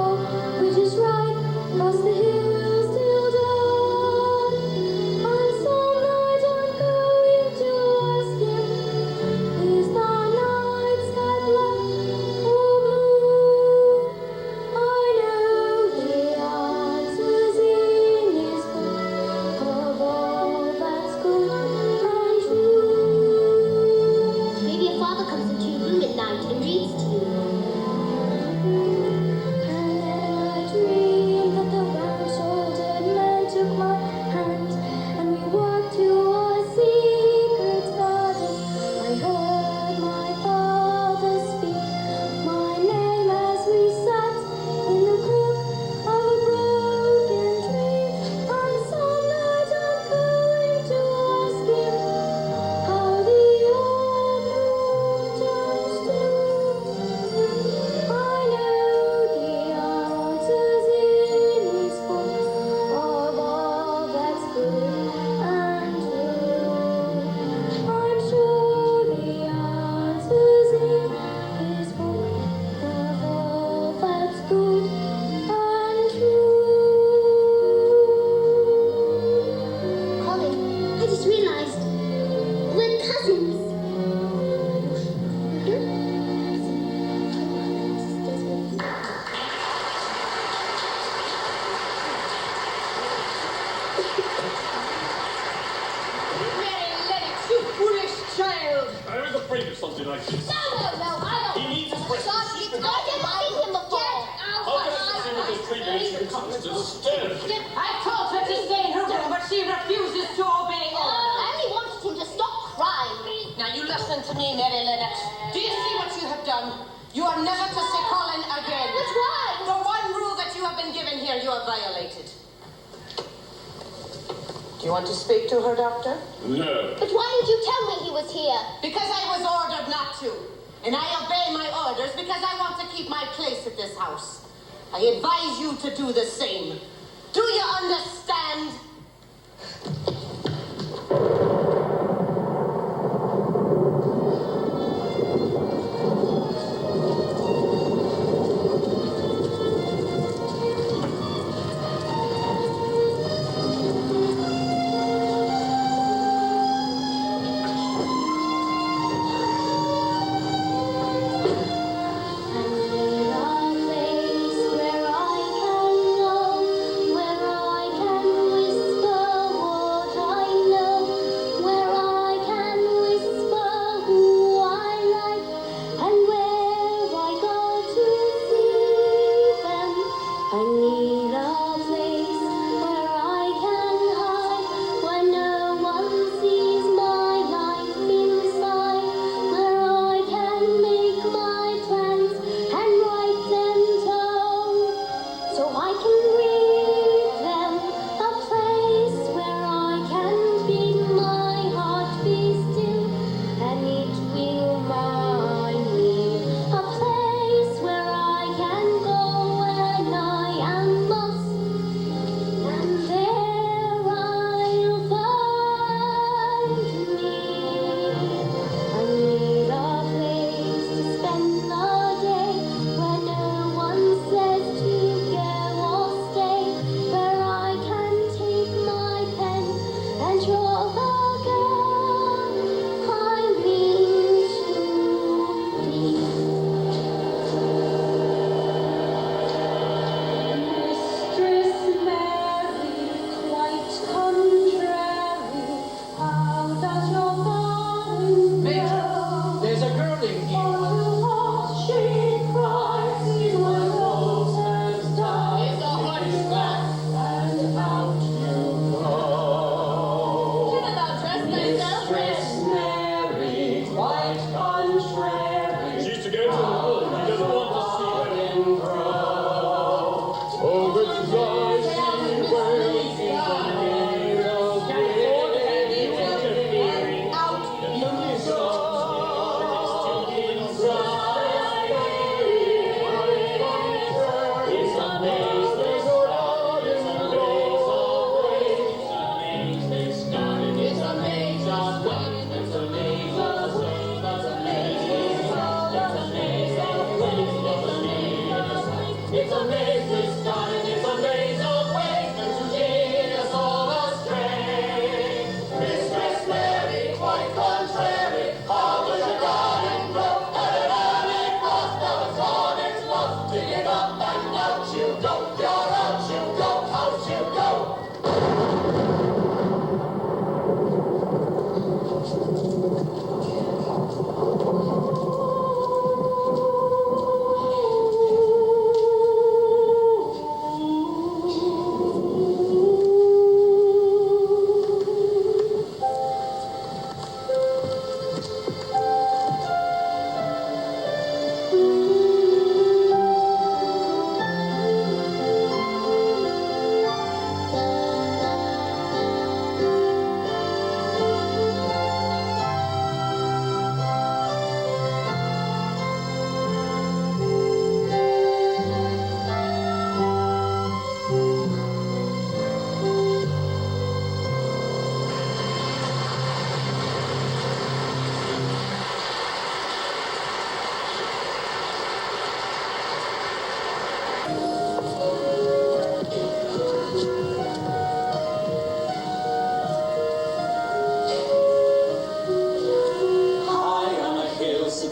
We just ride across the hills till dawn. And some night I'm going to ask him, is the night sky black or blue? I know the answers in his book of all that's good and true. Maybe your father comes into your room at night and reads to you. And then I dream that the round-shouldered man took my hand and we walked to a secret garden. I heard my father speak my name as we sat in the crook of a broken tree. And some night I'm going to ask him how the old moon turns blue. I know the answers in his book of all that's good and true. I'm sure the answers in his book of all that's good and true. Colin, I just realized we're cousins. Mary Lennox, you foolish child! I was afraid of something like this. No, I don't. He needs his presence. I didn't see him before. How can I see with those tree legs? You come to stare at me. I told her to stay in her room, but she refuses to obey orders. I only wanted him to stop crying. Now you listen to me, Mary Lennox. Do you see what you have done? You are never to see Colin again. But why? The one rule that you have been given here, you have violated. Do you want to speak to her, Doctor? No. But why did you tell me he was here? Because I was ordered not to. And I obey my orders because I want to keep my place at this house. I advise you to do the same. Do you understand? Where I can whisper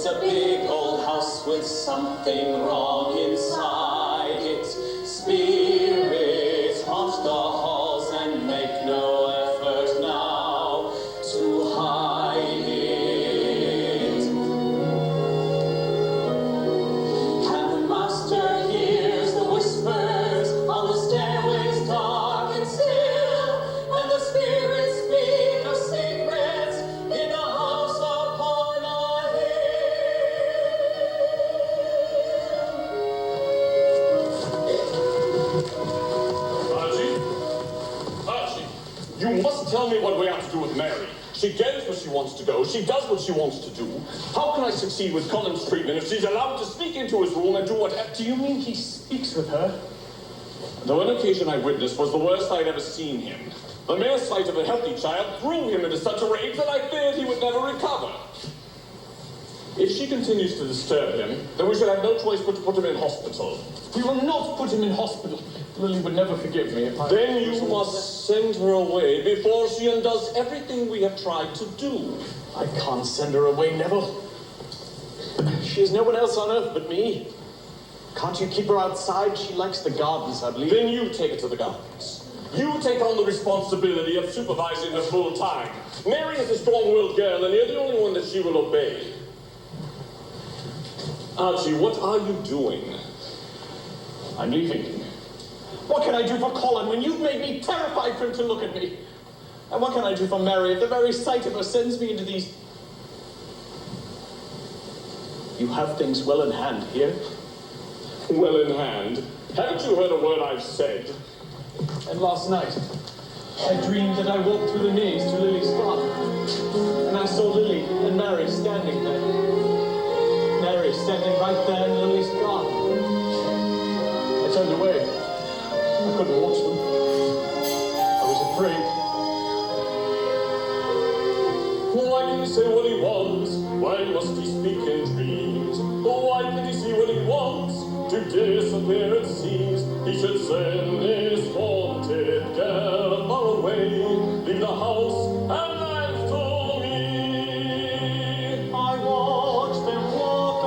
It's a big old house with something wrong inside it. Spirits haunt the halls and make no effort now to hide it. And the master hears the whispers on the stairways dark and still, and the spirits speak of secrets in a house upon a Archie, you must tell me what we have to do with Mary. She goes where she wants to go. She does what she wants to do. How can I succeed with Colin's treatment if she's allowed to sneak into his room and do whatever? Do you mean he speaks with her? The one occasion I witnessed was the worst I'd ever seen him. The mere sight of a healthy child threw him into such a rage that I feared he would never recover. If she continues to disturb him, then we should have no choice but to put him in hospital. We will not put him in hospital. Lily would never forgive me if I... Then you must send her away before she undoes everything we have tried to do. I can't send her away, Neville. She has no one else on earth but me. Can't you keep her outside? She likes the gardens, I believe. Then you take her to the gardens. You take on the responsibility of supervising her full time. Mary is a strong-willed girl, and you're the only one that she will obey. Archie, what are you doing? I'm leaving. What can I do for Colin when you've made me terrified for him to look at me? And what can I do for Mary if the very sight of her sends me into these... You have things well in hand here. Well in hand. Haven't you heard a word I've said? And last night, I dreamed that I walked through the maze to Lily's garden. And I saw Lily and Mary standing there. Mary standing right there in Lily's garden. I turned away. I couldn't watch them. I was afraid. Why can he say what he wants? Why must he speak in dreams? Why can he see what he wants? To disappear it seems. He should send this haunted girl far away. Leave the house and life to me. I watched them walk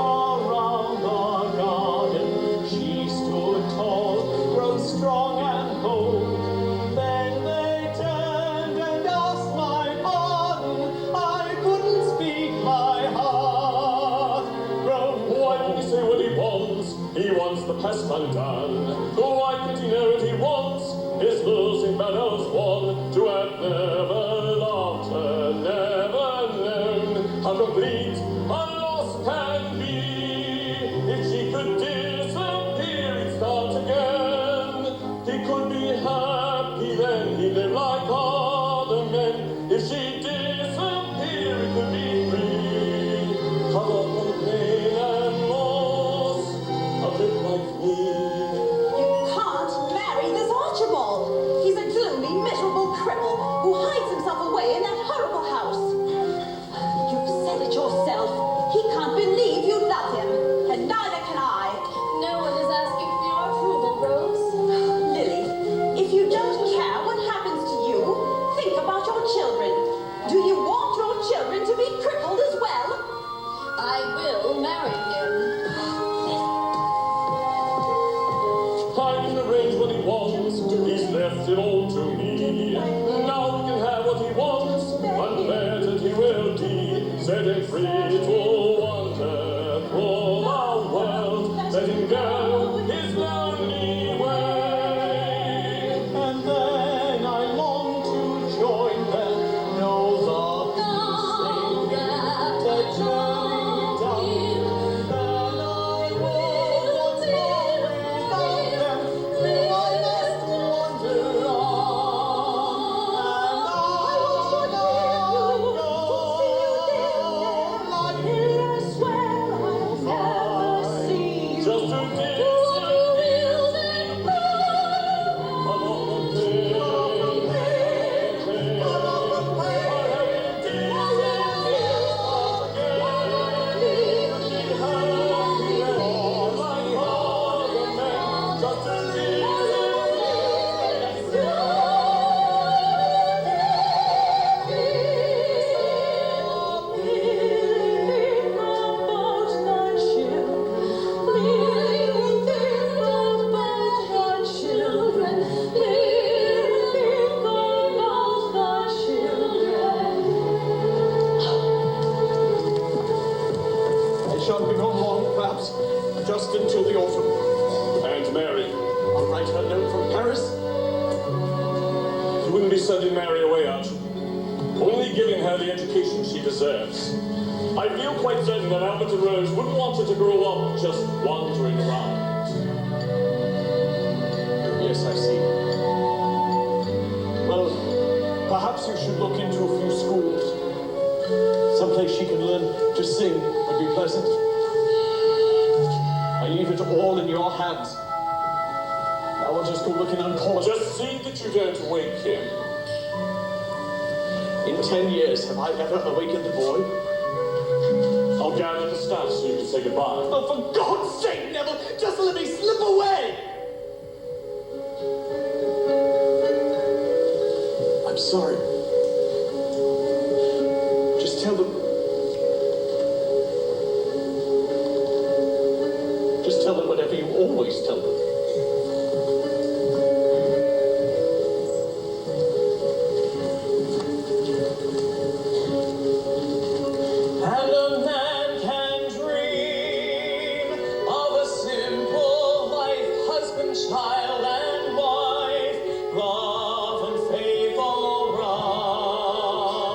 around the garden. She stood tall, grown strong and bold. Then they turned and asked my pardon. I couldn't speak my heart. Grown Why can he say what he wants? He wants the past undone. Why can't he know what he wants? His losing battle's won. To have never loved her, never known how complete a loss can be. If she could disappear, he'd start again. He could be happy then, he'd live like other men. If she disappeared, he could be free. Cut off from pain and loss, a bit like me. You can't marry this Archibald. He's a gloomy, miserable cripple who hides himself shan't be gone long, perhaps just until the autumn. And Mary. I'll write her note from Paris. You wouldn't be sending Mary away, Archie. Only giving her the education she deserves. I feel quite certain that Albert and Rose wouldn't want her to grow up just wandering around. Yes, I see. Well, perhaps you should look into a few schools. Someplace she can learn to sing would be pleasant. I leave it all in your hands. Now I'll just go looking on college. Just see that you don't wake him. In 10 years, have I ever awakened the boy? I'll gather the staff so you can say goodbye. Oh, for God's sake, Neville, just let me slip away! I'm sorry. Just tell them. Just tell them whatever you always tell them. And a man can dream of a simple life, husband, child, and wife, love and faith all round.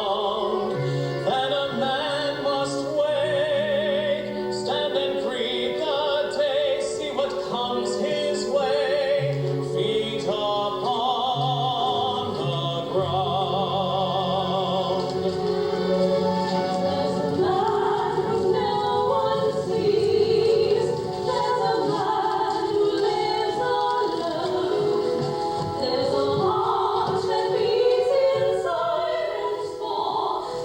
Then a man must wake, stand and greet the day, see what comes his way, feet upon the ground. There's a man who no one sees. There's a man who lives alone. There's a heart that beats in silence for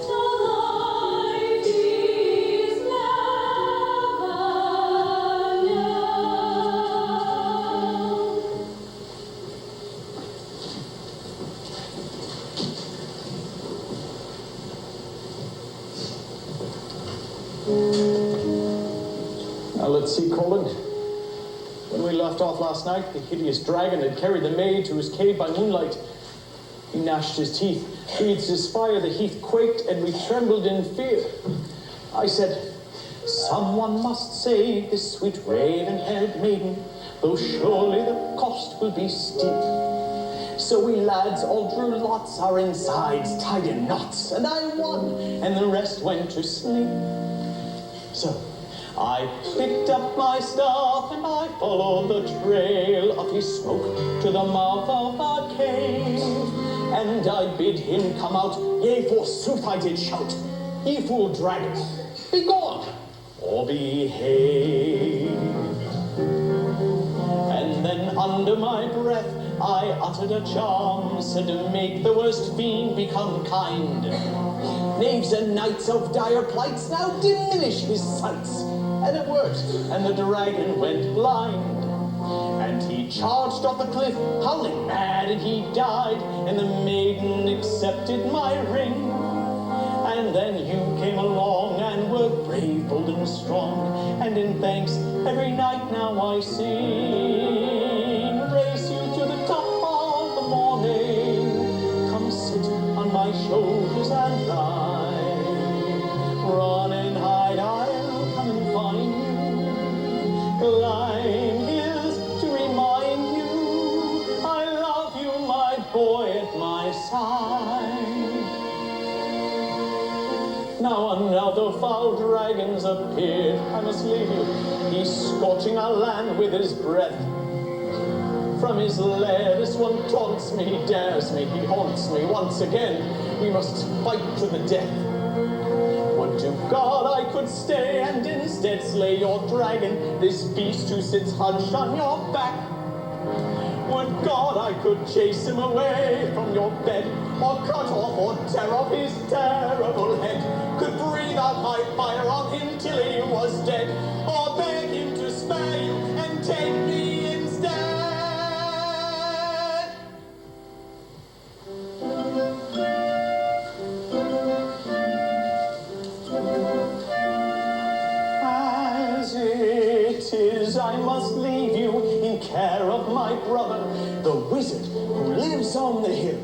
the life he's never known. Now let's see, Colin. When we left off last night, the hideous dragon had carried the maid to his cave by moonlight. He gnashed his teeth, breathed his fire, the heath quaked, and we trembled in fear. I said, someone must save this sweet raven-haired maiden, though surely the cost will be steep. So we lads all drew lots, our insides tied in knots, and I won, and the rest went to sleep. So I picked up my staff and I followed the trail of his smoke to the mouth of the cave. And I bid him come out, yea, forsooth I did shout, ye fool dragon, be gone, or behave. And then under my breath I uttered a charm, said to make the worst fiend become kind. Knaves and knights of dire plights now diminish his sights. And it worked, and the dragon went blind. And he charged off the cliff, howling mad, and he died. And the maiden accepted my ring. And then you came along and were brave, bold, and strong. And in thanks every night now I sing. Race you to the top of the morning. Come sit on my shoulders and ride. Run and hide, I'll come and find you. Climb hills to remind you I love you, my boy, at my side. Now another foul dragon's appeared. I must leave you. He's scorching our land with his breath. From his lair, this one taunts me, he dares me, he haunts me once again. We must fight to the death. Would to God I could stay and instead slay your dragon, this beast who sits hunched on your back. Would God I could chase him away from your bed, or cut off or tear off his terrible head, could breathe out my fire on him till he was dead, or beg him to spare you and take me instead. As it is, I must leave you in care of my brother, the wizard who lives on the hill,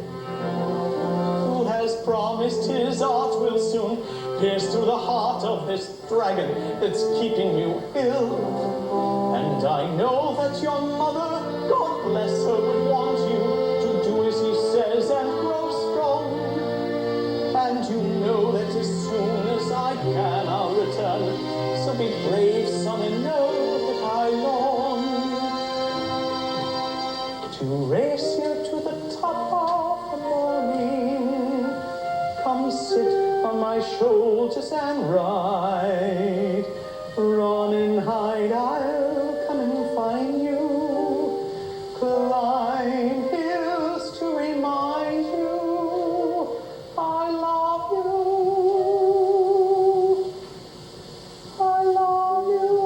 who has promised his art will soon pierce through the heart of this dragon that's keeping you ill. And I know that your mother, God bless her, would want you to do as he says and grow strong. And you know that as soon as I can, I'll return. So be brave, son, and know that I long to race you to the top of the morning. Come sit on my shoulders and ride. Run and hide, I'll come and find you. Climb hills to remind you I love you. I love you.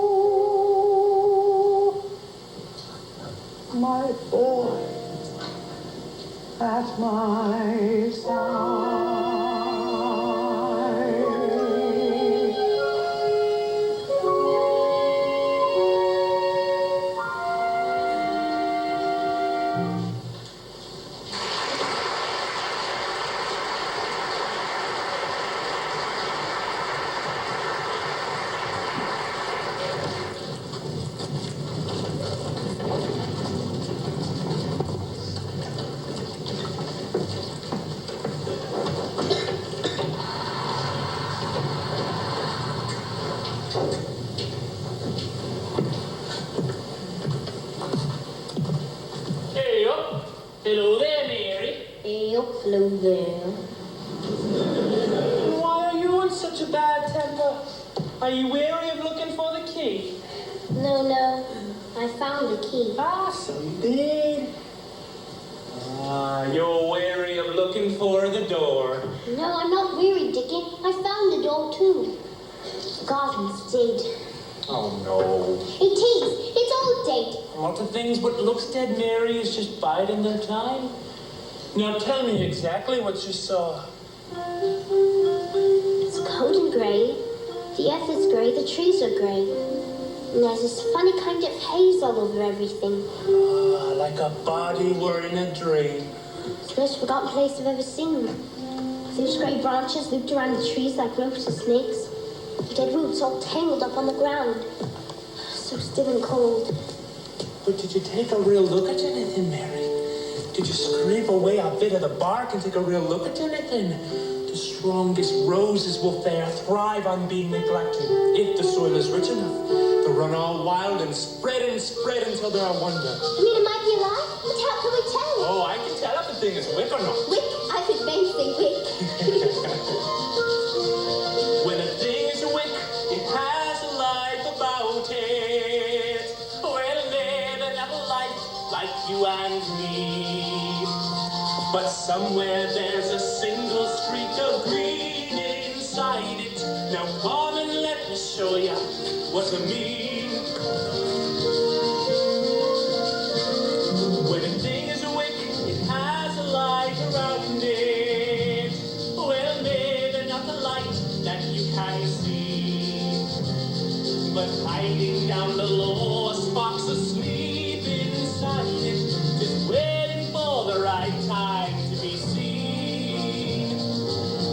My boy at my side. Hey up. Hello there, Mary. Hey, up, hello there. Why are you in such a bad temper? Are you weary of looking for the key? No, I found the key. Ah, so you did. Ah, you're weary of looking for the door. No, I'm not weary, Dickon. I found the door too. The garden's dead. Oh no. It is. It's all dead. What of things but looks dead, Mary, is just biding their time. Now tell me exactly what you saw. It's cold and grey. The earth is grey. The trees are grey. And there's this funny kind of haze all over everything. Ah, like a body were in a dream. It's the most forgotten place I've ever seen. Those grey branches looped around the trees like ropes of snakes. The dead roots all tangled up on the ground. So still and cold. But did you take a real look at anything, Mary? Did you scrape away a bit of the bark and take a real look at anything? The strongest roses will fair thrive on being neglected, if the soil is rich enough. They'll run all wild and spread until they're a wonder. You mean it might be alive? But how can we tell? Oh, I can tell if the thing is wick or not. Wick? I think men say wick. When a thing is a wick, it has a life about it. Well, maybe not a life like you and me. But somewhere there's a single streak of green inside it. Now come and let me show you what I mean. When a thing is a wick, it has a light around it. Well, maybe not the light that you can see, but hiding down below, a spark's asleep inside it, just waiting for the right time to be seen.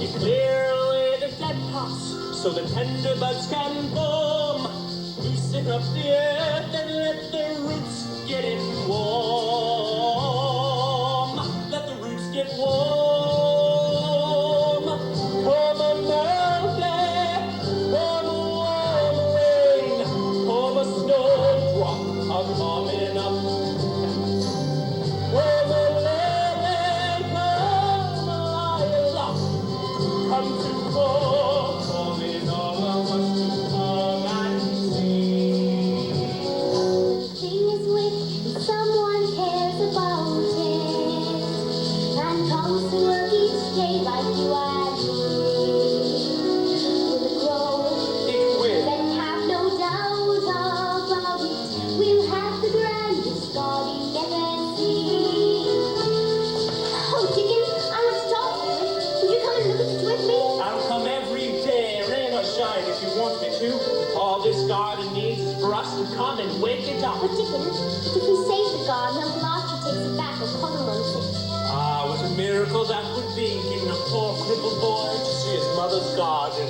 You clear away the dead pots so the tender buds can bloom. Loosen up the earth and let the roots get it warm. Let the roots get warm. Come on, birthday. Come on, rain. Come a snowdrop a coming up. Come a lily, come a lilac. Come to call, calling all of us to come and see. The thing is wick, and someone cares about it. And comes to work each day like you and me. Will it grow? It will. Then have no doubt about it. We'll have the grandest garden ever seen. Oh, Dickon, I want to talk to you. Would you come and look at it with me? I'll come every day, rain or shine, if you want me to. All this garden needs is for us to come and wake it up. But Dickon, if we save the garden, Uncle Archie takes it back or Connor wants it. Ah, what a miracle that would be, getting a poor crippled boy to see his mother's garden.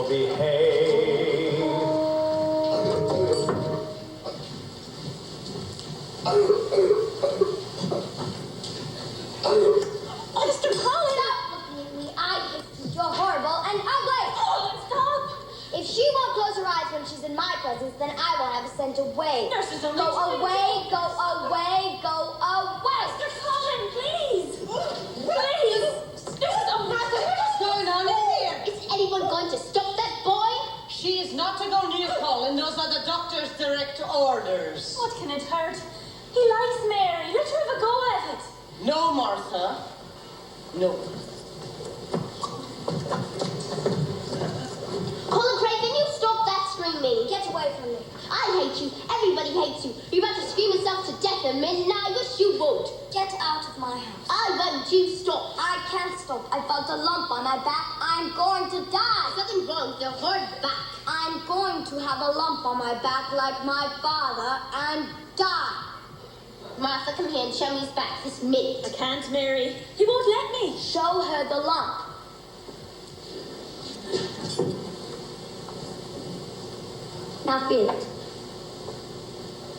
behave. Mr. Collins! Stop looking at me. I hate you. You're horrible and ugly. Oh, stop! If she won't close her eyes when she's in my presence, then I won't have her sent away. Nurses only Go two away, go away, go away. Mr. Collins, please! Please! Nurses only... What's going on in here? Is anyone going to stop that boy? She is not to go near Colin. Those are the doctor's direct orders. What can it hurt? He likes Mary. Let her have a go at it. No, Martha. No. Colin Craig, can you stop that screaming? Get away from me. I hate you. Everybody hates you. You're about to scream yourself to death in a minute, and I wish you would. Get out of my house. I won't. You stop. I can't stop. I felt a lump on my back. I'm going to die. There's nothing wrong with your hard back. I'm going to have a lump on my back like my father and die. Martha, come here and show me his back this minute. I can't, Mary. He won't let me. Show her the lump. Now feel it.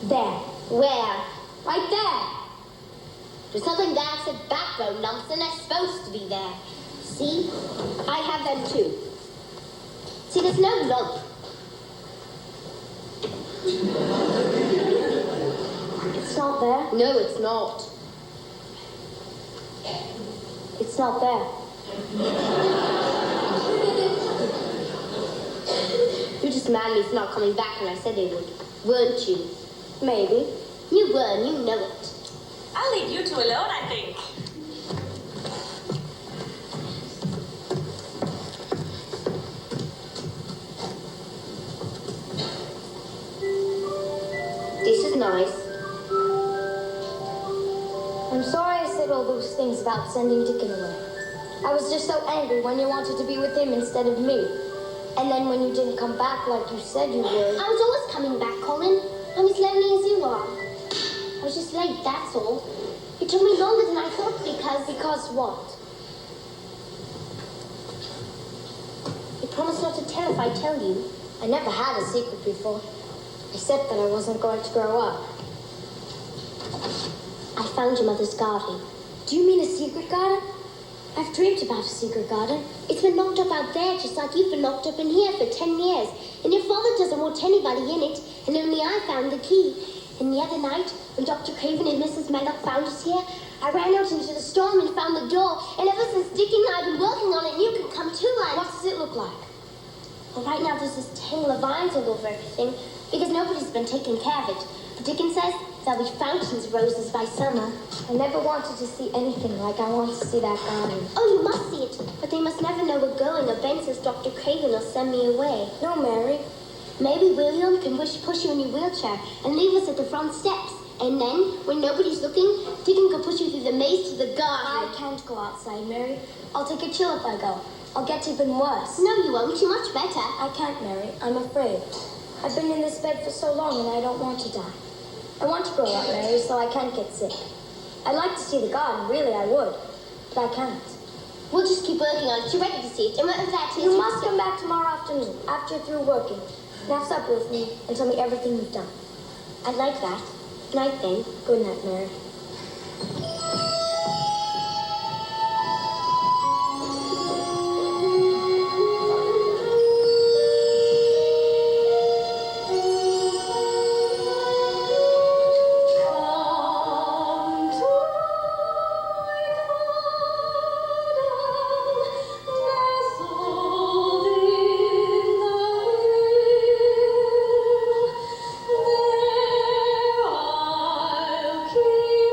There. Where? Right there. There's something there that said backbone lumps and they're supposed to be there. See? I have them too. See, there's no lump. It's not there? No, it's not. It's not there. You just mad at me for not coming back when I said they would, weren't you? Maybe. You were, and you know it. I'll leave you two alone, I think. This is nice. I'm sorry I said all those things about sending Dickon away. I was just so angry when you wanted to be with him instead of me. And then when you didn't come back like you said you would. I was always coming back, Colin. I'm as lonely as you are. I was just late, that's all. It took me longer than I thought because... Because what? You promised not to tell if I tell you. I never had a secret before. Except that I wasn't going to grow up. I found your mother's garden. Do you mean a secret garden? I've dreamed about a secret garden. It's been locked up out there just like you've been locked up in here for 10 years. And your father doesn't want anybody in it, and only I found the key. And the other night, when Dr. Craven and Mrs. Medlock found us here, I ran out into the storm and found the door. And ever since Dick and I have been working on it, and you can come too, like... What does it look like? Well, right now there's this tangle of vines all over everything, because nobody's been taking care of it. But Dickon says there'll be fountains of roses by summer. I never wanted to see anything like I want to see that garden. Oh, you must see it. But they must never know we're going, or Ben says Dr. Craven will send me away. No, Mary. Maybe William can push you in your wheelchair and leave us at the front steps. And then, when nobody's looking, Dickon can push you through the maze to the garden. I can't go outside, Mary. I'll take a chill if I go. I'll get even worse. No, you won't. You're much better. I can't, Mary. I'm afraid. I've been in this bed for so long and I don't want to die. I want to grow up, Mary, so I can't get sick. I'd like to see the garden, really I would. But I can't. We'll just keep working on it. You're ready to see it. And when that is... You must come back tomorrow afternoon, after you're through working. And have supper with me and tell me everything you've done. I'd like that. Good night, then. Good night, Mary. There I'll keep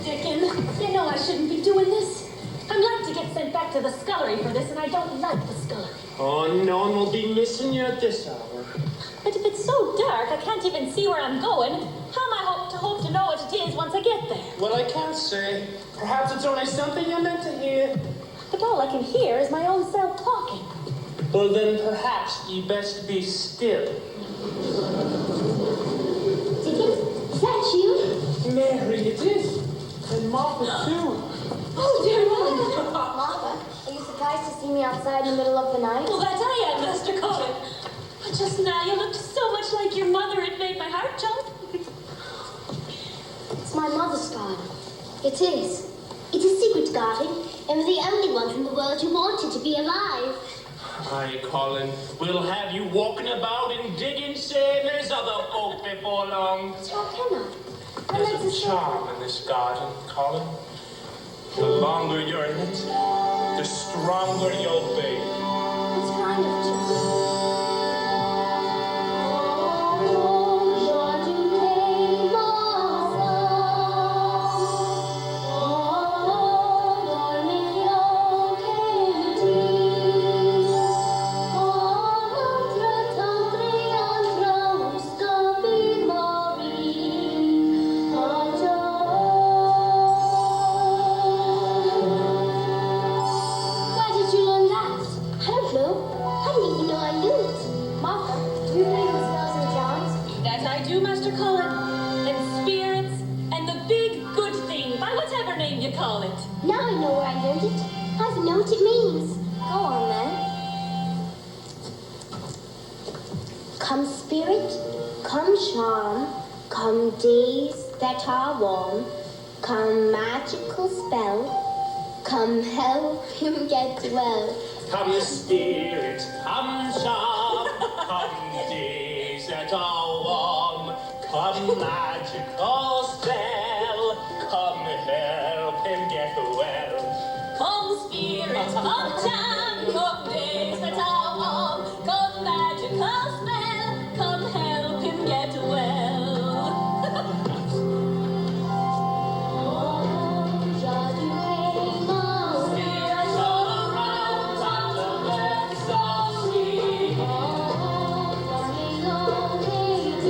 Dickon, you know I shouldn't be doing this. I'm like to get sent back to the scullery for this, and I don't like the scullery. Oh, no one will be missing you at this hour. But if it's so dark, I can't even see where I'm going. How am I hope to know what it is once I get there? Well, I can't say. Perhaps it's only something you're meant to hear. But all I can hear is my own self talking. Well, then perhaps you best be still. Dickon, is that you? Mary, it is. And Martha, too. Oh, dear Lord. Martha, are you surprised to see me outside in the middle of the night? Well, that I am, Master Colin. But just now you looked so much like your mother, it made my heart jump. It's my mother's garden. It is. It's a secret garden, and we're the only ones in the world who wanted to be alive. Aye, Colin, we'll have you walking about and digging same as other folk before long. How can I? I like to There's a say. charm in this garden, Colin. The longer you're in it, the stronger you'll be. What kind of charm? Where did you learn that? I don't know. I didn't even know I knew it. Martha, do you believe in spells and charms? That I do, Master Colin. And spirits, and the big good thing, by whatever name you call it. Now I know where I learned it. I even know what it means. Go on then. Come spirit, come charm, come days that are warm, come magical spell, come help him get well. Come spirit, come charm, come days that are warm, come magical spell, come help him get well. Come spirits, come charm, come days that are warm, come magical spell, come help him get well. Spirits all around, on the birds all sing,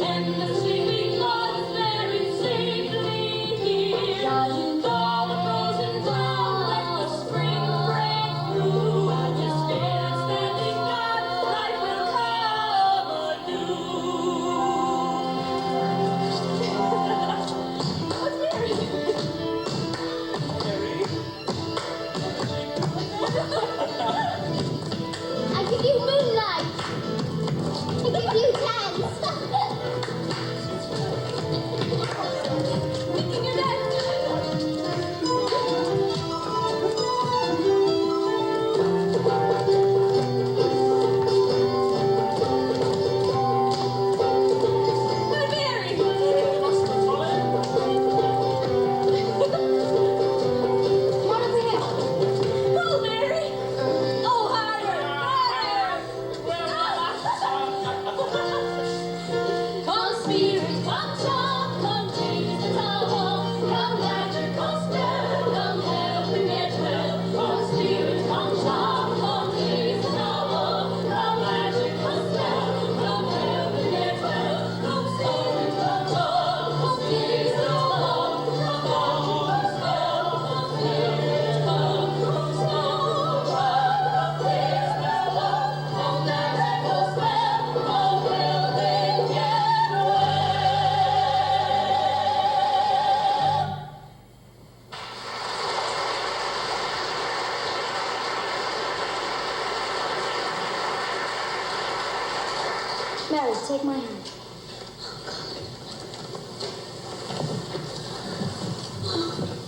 and the sleeping ones very safely here. All the frozen ground, let the spring break through. Your spirit standing guard, life will come anew. What's Mary? I give you moonlight. I give you dance. Thinking of Where's Mary? Come on over here. Oh, Mary! Oh, higher! Come spirit, come charm, come days that are warm, come magical spell, come help me get well. Come spirit, come charm, come days that are warm, come magical spell, come help me get well. Come spirit, come charm, come days that are warm, come magical spell, come spirit, come strong, come days that are warm, come magical spell, come help me get well. Mary, take my hand.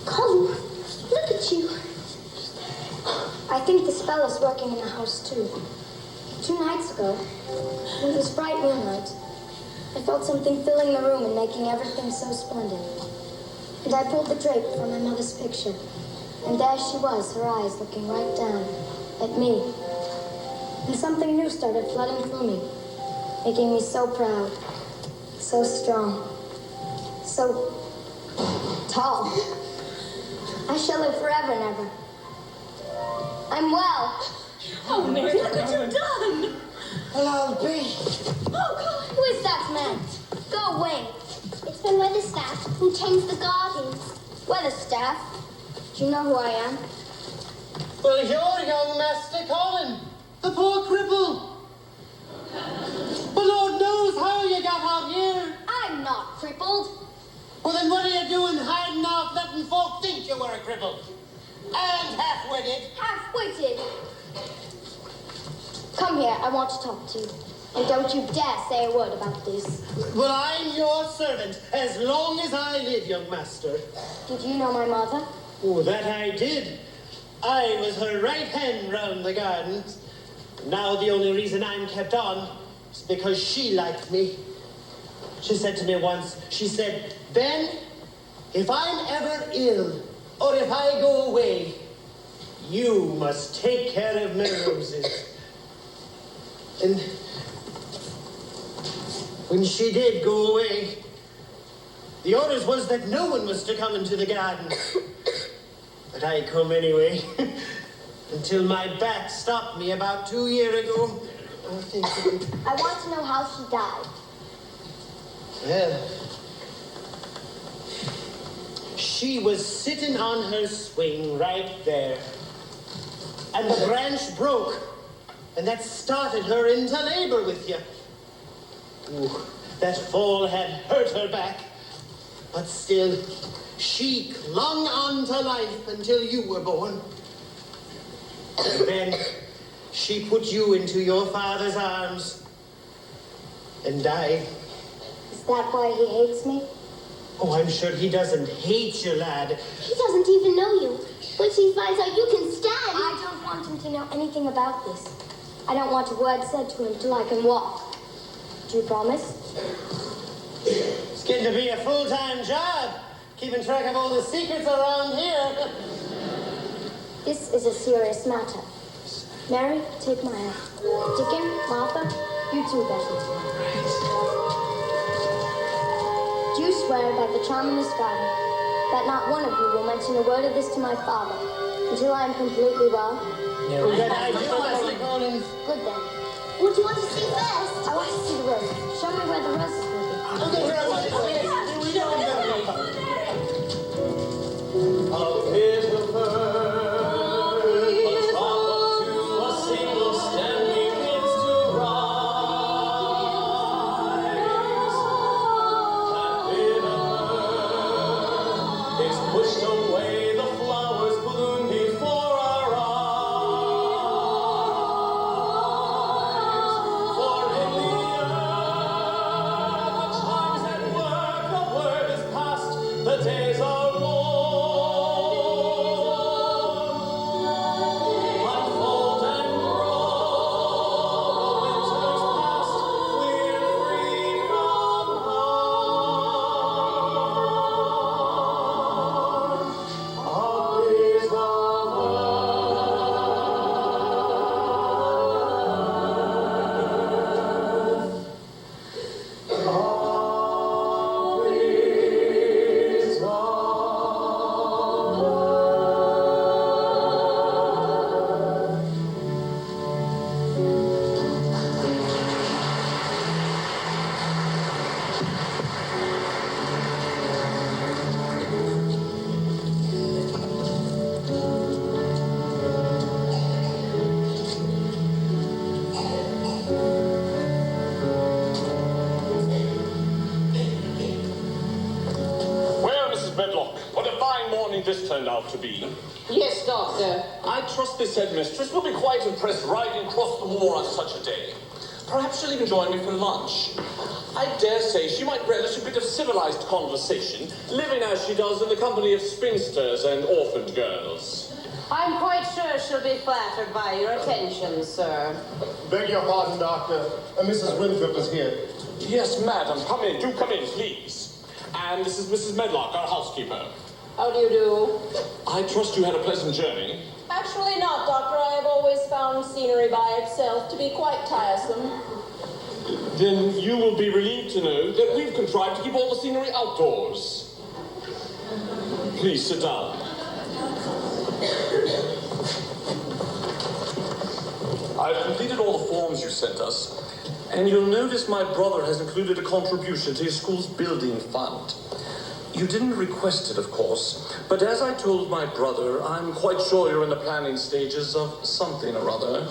Colin, look at you. I think the spell is working in the house too. 2 nights ago, when it was bright moonlight, I felt something filling the room and making everything so splendid. And I pulled the drape from my mother's picture, and there she was, her eyes looking right down at me. And something new started flooding through me, making me so proud, so strong, so tall. I shall live forever and ever. I'm well. Oh, Mary, look what you've done! Well, I'll be. Oh, God. Who is that man? Go away. It's the Weatherstaff who tends the gardens. Weatherstaff? Do you know who I am? Well, you're young Master Colin, the poor cripple. But Lord knows how you got out here. I'm not crippled. Well, then what are you doing hiding out letting folk think you were a cripple? And half-witted. Half-witted. Come here, I want to talk to you. And don't you dare say a word about this. Well, I'm your servant as long as I live, young master. Did you know my mother? Oh, that I did. I was her right hand round the garden. Now the only reason I'm kept on is because she liked me. She said to me once, she said, Ben, if I'm ever ill or if I go away, you must take care of my roses. And when she did go away, the orders was that no one was to come into the garden. But I come anyway, until my back stopped me about 2 years ago. I want to know how she died. Well, she was sitting on her swing right there. And the branch broke, and that started her into labor with you. Ooh, that fall had hurt her back, but still, she clung on to life until you were born. And then she put you into your father's arms and died. Is that why he hates me? Oh, I'm sure he doesn't hate you, lad. He doesn't even know you. Once he finds out you can stand. I don't want him to know anything about this. I don't want a word said to him till I can walk. Do you promise? It's getting to be a full-time job, keeping track of all the secrets around here. This is a serious matter. Mary, take my hand. Dickon, Martha, you too, Betty. Do you swear by the charm in this garden that not one of you will mention a word of this to my father until I am completely well? No, that I do, Master Colin. Good then. What do you want to see first? I want to see the roses. Show me where the roses will be. Up is the bird, but trouble to a single stem begins to rise. That bitter bird is pushed away, the flowers bloom before our eyes. For in the earth, the chimes at work, the word is past, the days are unfold and grow, winter's past, we're free from harm. Up is the Well, Mrs. Medlock, what a fine morning this turned out to be. Yes, Doctor. I trust this headmistress will be quite impressed riding across the moor on such a day. Perhaps she'll even join me for lunch. I dare say she might relish a bit of civilized conversation, living as she does in the company of spinsters and orphaned girls. I'm quite sure she'll be flattered by your attention, sir. Beg your pardon, Doctor. Mrs. Winthrop is here. Yes, madam, come in, do come in, please. And this is Mrs. Medlock, our housekeeper. How do you do? I trust you had a pleasant journey. Actually not, Doctor. I have always found scenery by itself to be quite tiresome. Then you will be relieved to know that we've contrived to keep all the scenery outdoors. Please sit down. I've completed all the forms you sent us, and you'll notice my brother has included a contribution to his school's building fund. You didn't request it, of course, but as I told my brother, I'm quite sure you're in the planning stages of something or other.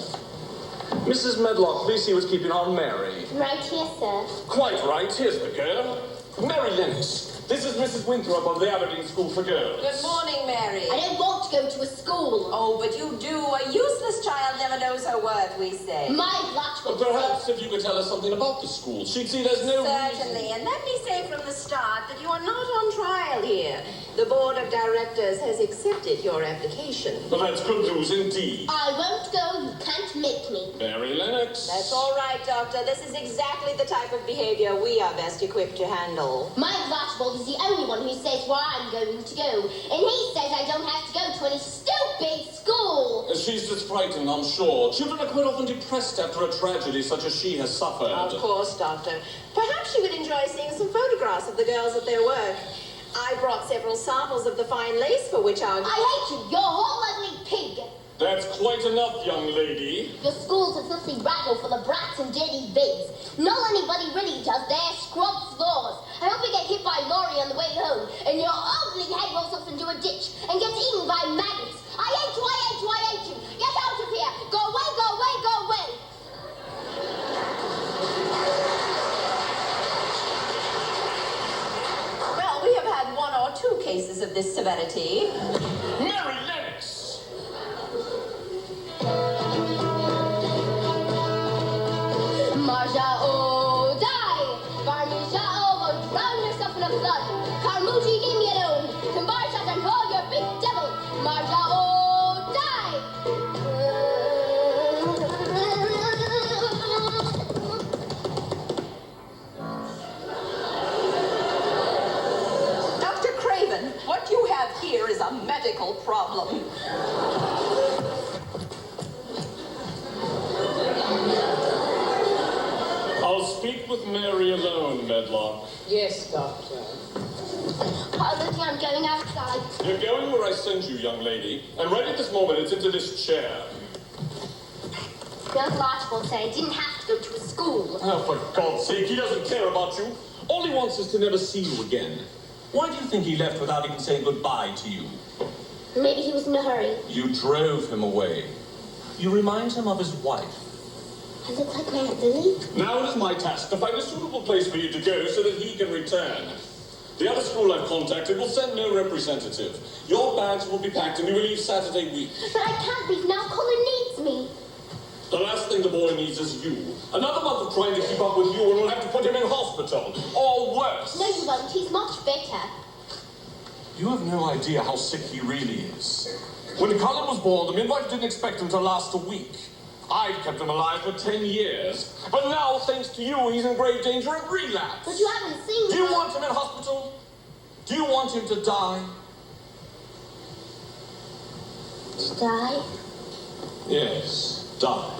Mrs. Medlock, please see what's keeping on Mary. Right here, sir. Quite right. Here's the girl. Mary Lennox. This is Mrs. Winthrop of the Aberdeen School for Girls. Good morning, Mary. I don't want to go to a school. Oh, but you do. A useless child never knows her worth, we say. My Blatchford. Perhaps if you could tell us something about the school, she'd see there's no Certainly, reason. and let me say from the start that you are not on trial here. The board of directors has accepted your application. Well, that's good news indeed. I won't go. You can't make me. Mary Lennox. That's all right, Doctor. This is exactly the type of behavior we are best equipped to handle. My Blatchford is the only one who says where I'm going to go. And he says I don't have to go to any stupid school. She's just frightened, I'm sure. Children are quite often depressed after a tragedy such as she has suffered. Of course, Doctor. Perhaps she would enjoy seeing some photographs of the girls at their work. I brought several samples of the fine lace for which our... I hate you. You're a whole ugly pig. That's quite enough, young lady. Your school's a filthy rabble full of brats and dirty bigs. And all anybody really does there is scrub floors. I hope you get hit by a lorry on the way home, and your ugly head rolls off into a ditch and gets eaten by maggots. I hate you, I hate you, I hate you. Get out of here. Go away, go away, go away. Well, we have had one or two cases of this severity. Mary Lennox! Marja, oh, die! Varmisha, oh, go drown yourself in a flood. Carmuji, leave me alone. Timbarsha, and hold your big devil. Marja, oh, die! Dr. Craven, what you have here is a medical problem. I'll speak with Mary alone, Medlock. Yes, Doctor. Positive, I'm going outside. You're going where I send you, young lady. And right at this moment, it's into this chair. Young Blatchford said I didn't have to go to a school. Oh, for God's sake, he doesn't care about you. All he wants is to never see you again. Why do you think he left without even saying goodbye to you? Maybe he was in a hurry. You drove him away. You remind him of his wife. I look like my Aunt Lily. Now it is my task to find a suitable place for you to go so that he can return. The other school I've contacted will send no representative. Your bags will be packed and you will leave Saturday week. But I can't leave now. Colin needs me. The last thing the boy needs is you. Another month of trying to keep up with you and we'll have to put him in hospital. Or worse. No, you won't. He's much better. You have no idea how sick he really is. When Colin was born, the midwife didn't expect him to last a week. I've kept him alive for 10 years. But now, thanks to you, he's in grave danger of relapse. But you haven't seen Do you him. want him in hospital? Do you want him to die? To die? Yes, die.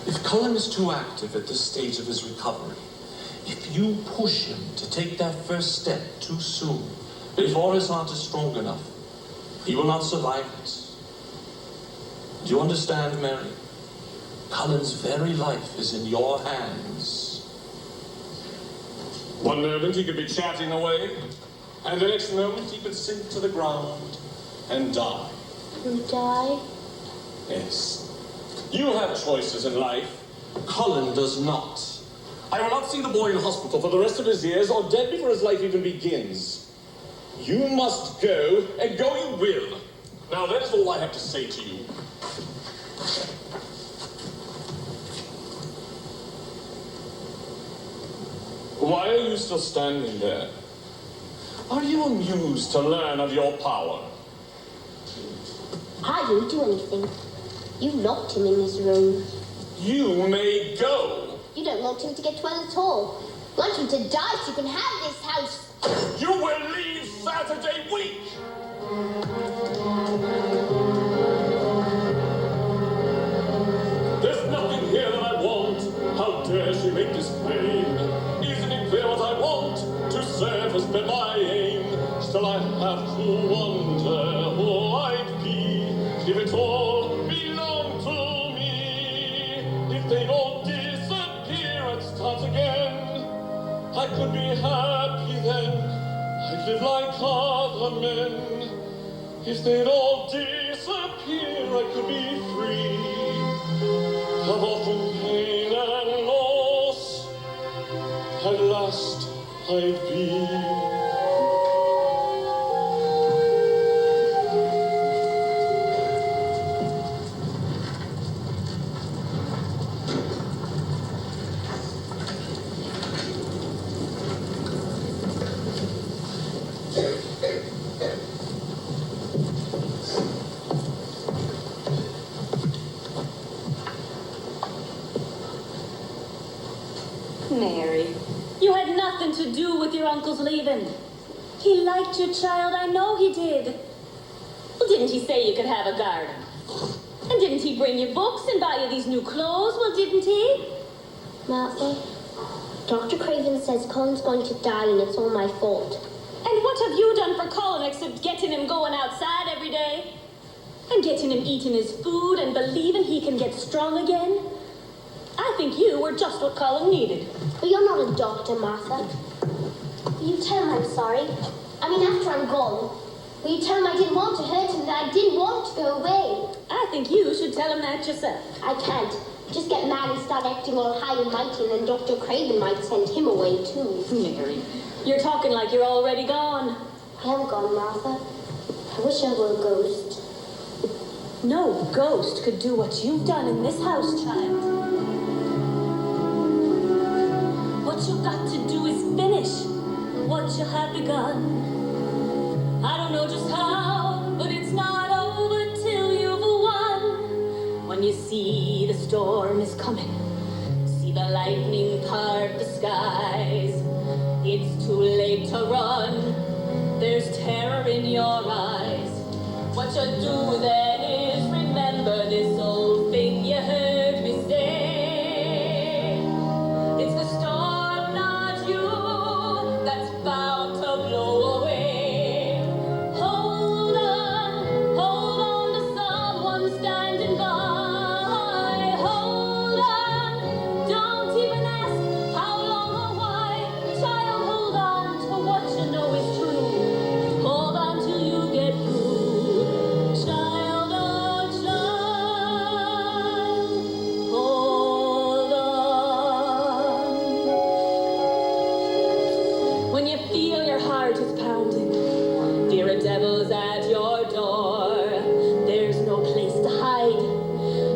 If Cullen is too active at this stage of his recovery, if you push him to take that first step too soon, before his heart is strong enough, he will not survive it. Do you understand, Mary? Cullen's very life is in your hands. One moment he could be chatting away, and the next moment he could sink to the ground and die. You die? Yes. You have choices in life. Cullen does not. I will not see the boy in hospital for the rest of his years or dead before his life even begins. You must go, and go you will. Now that is all I have to say to you. Why are you still standing there? Are you amused to learn of your power? I didn't do anything. You locked him in his room. You may go. You don't want him to get well at all. You want him to die so you can have this house. You will leave Saturday week. There's nothing here that I want. How dare she make this plain? Isn't it clear what I want? To serve has been my aim. Still I have to wonder who I'd be if it all belonged to me. If they all disappear and start again, I could be happy then. I'd live like other men. If they'd all disappear, I could be free. Cut off from pain and loss, at last I'd be. Mary, you had nothing to do with your uncle's leaving. He liked your child, I know he did. Well, didn't he say you could have a garden? And didn't he bring you books and buy you these new clothes? Well, didn't he? Martha, Dr. Craven says Colin's going to die and it's all my fault. And what have you done for Colin except getting him going outside every day? And getting him eating his food and believing he can get strong again? I think you were just what Colin needed. But you're not a doctor, Martha. Will you tell him I'm sorry? I mean, after I'm gone. Will you tell him I didn't want to hurt him, that I didn't want to go away? I think you should tell him that yourself. I can't. Just get mad and start acting all high and mighty, and then Dr. Craven might send him away, too. Mary, you're talking like you're already gone. I am gone, Martha. I wish I were a ghost. No ghost could do what you've done in this house, child. What you've got to do is finish what you have begun. I don't know just how, but it's not over till you've won. When you see the storm is coming, see the lightning part the skies, it's too late to run. There's terror in your eyes. What you do then is remember this old thing you heard me say. It's the storm, not you, that's bound to blow away. Hold on to someone standing by. Hold on, don't even ask how long or why. Child, hold on to what you know is true. Hold on till you get through. Child, oh child, hold on. When you feel your heart is pounding, fear of devils at your door, there's no place to hide.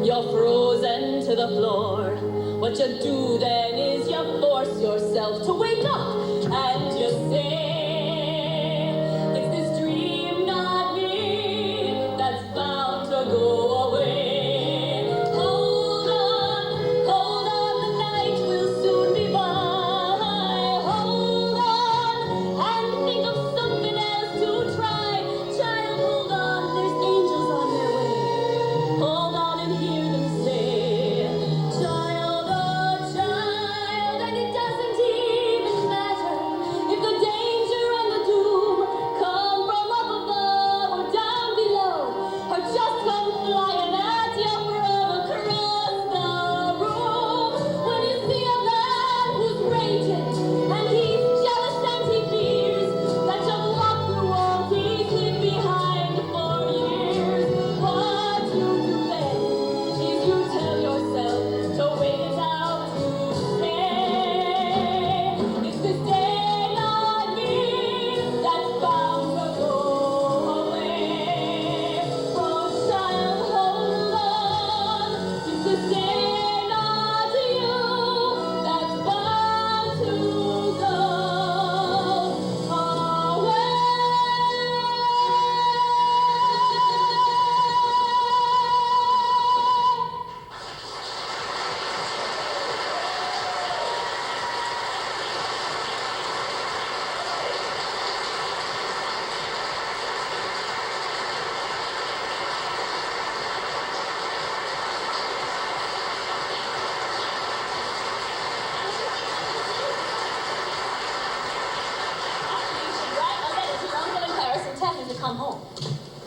You're frozen to the floor. What you do then is you force yourself to wake up and you say, it's this dream, not me, that's bound to go away. Hold on, the night will soon be by. Hold on, and think of something else to try. Child, hold on, there's angels on their way. Hold on and hear them say, child, oh child, and it doesn't even matter come home.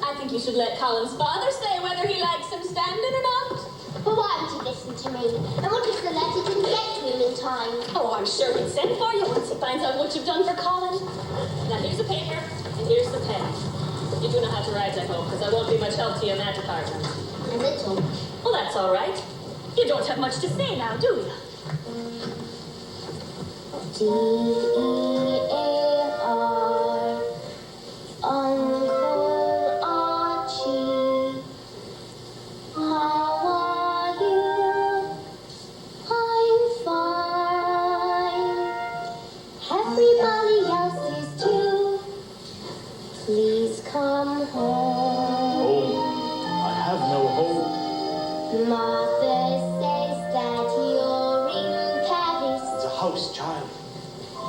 I think you should let Colin's father say whether he likes him standing or not. But why would he listen to me? And what if the letter didn't get to him in time? Oh, I'm sure he'd send for you once he finds out what you've done for Colin. Now, here's the paper, and here's the pen. You do know how to write, I hope, because I won't be much help to you in that department. A little. Well, that's all right. You don't have much to say now, do you? D-E-A-R, Uncle Archie. How are you? I'm fine. Everybody else is too. Please come home. Home? I have no home. Mother says that you're in Paris. It's a house, child.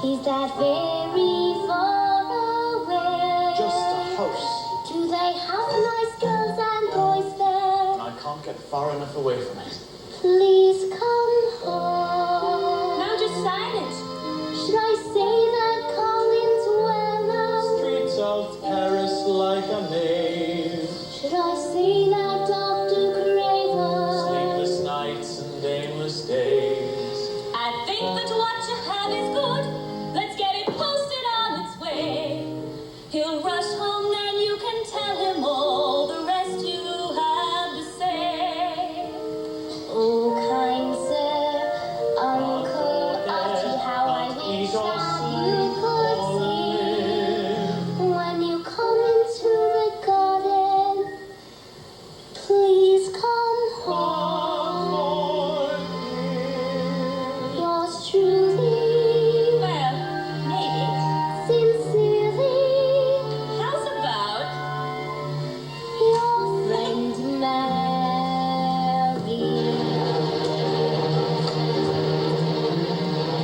Is that very far away? Just a house. Do they have nice girls and boys there? And I can't get far enough away from it. Please come home. Now just sign it. Should I say that Colin's well now? Streets of Paris like a maze. Should I say that Dr. Craven? Sleepless nights and aimless days. I think that what you have is good. Let's get it posted on its way. He'll rush home, then you can tell him all the rest you have to say. Oh, kind sir, Uncle Archie, how I wish that you could see. When you come into the garden, please come home. Yours truly, Well, maybe. sincerely, How's about? your friend Mary.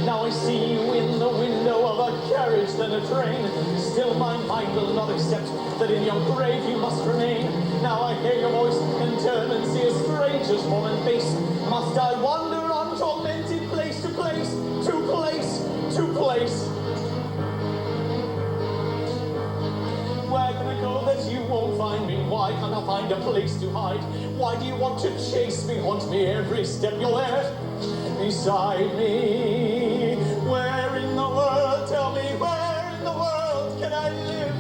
Now I see you in the window of a carriage, then a train. Still my mind will not accept that in your grave you must remain. Now I hear your voice and turn and see a stranger's form and face. Must I wander on tormented place to place, to place, to place? Where can I go that you won't find me? Why can't I find a place to hide? Why do you want to chase me, haunt me every step you're there? Beside me, where in the world, tell me, where in the world can I live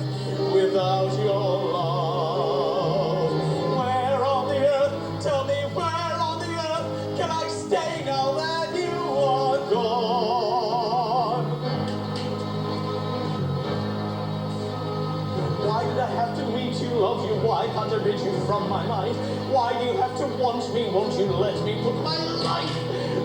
without your love? Where on the earth, tell me, where on the earth can I stay now that you are gone? Why did I have to meet you, love you? Why can't I rid you from my mind? Why do you have to want me? Won't you let me put my life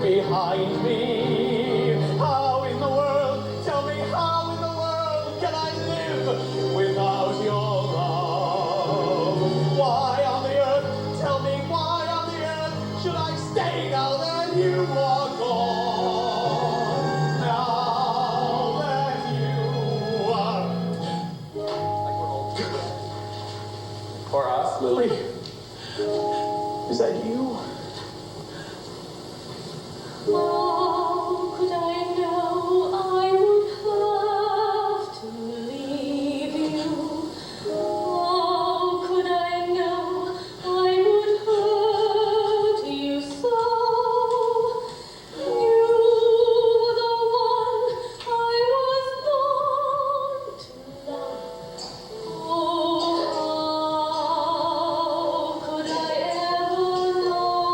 behind me? How in the world, tell me, how in the world can I live without your love? Why on the earth, tell me, why on the earth should I stay now that you are gone? Now that you are. For us, Lily. Is that you? Oh, could I know I would have to leave you? Oh, could I know I would hurt you so? You, the one I was born to love. Oh, how could I ever know?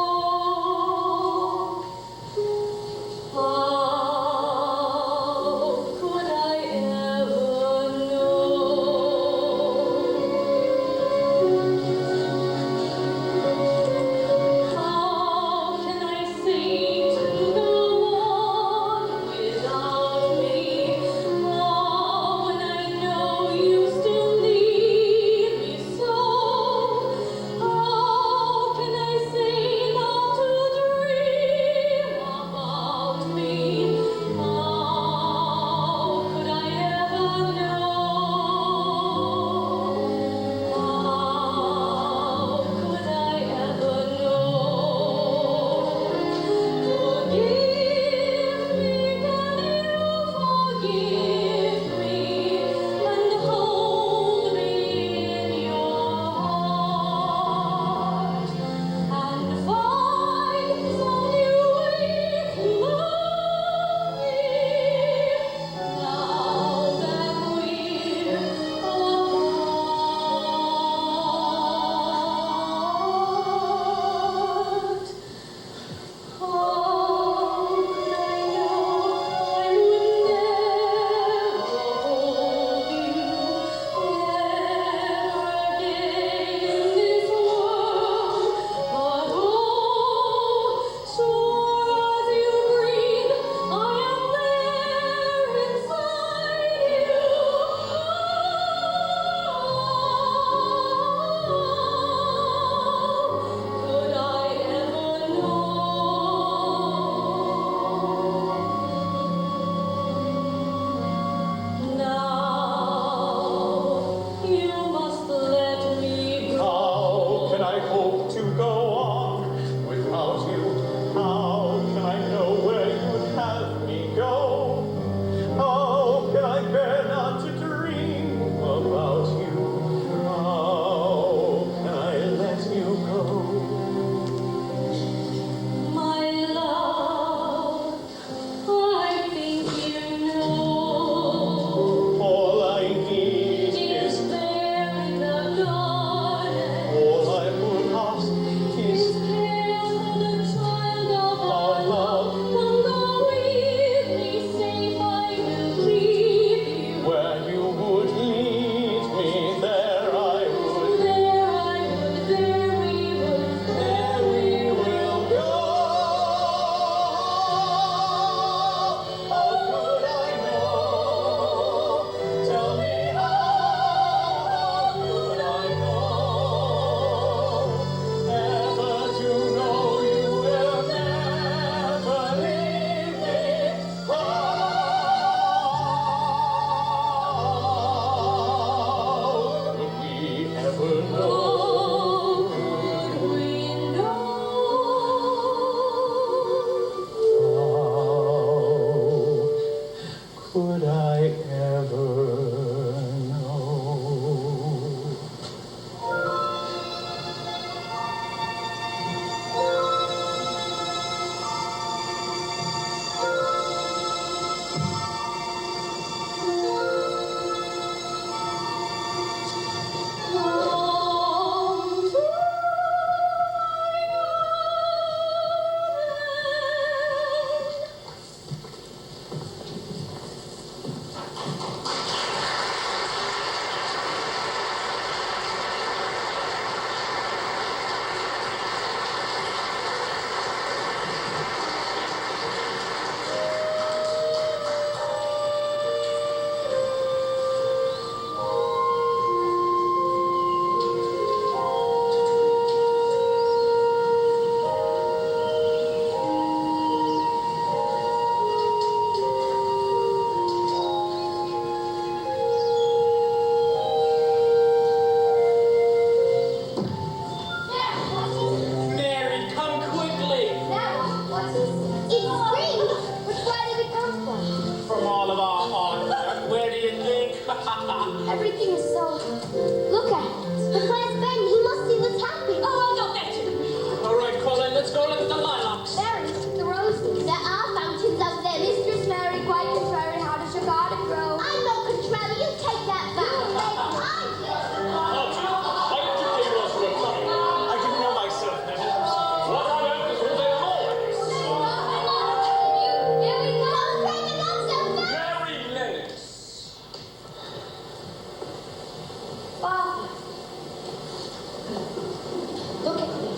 Look at me.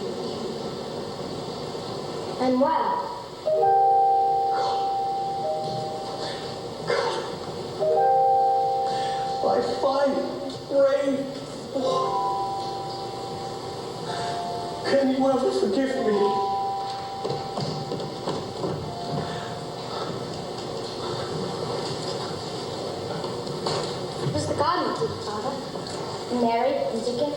I'm well. My fine, brave boy. Can you ever forgive me? It was the garden did, Father. And Mary and Dickon.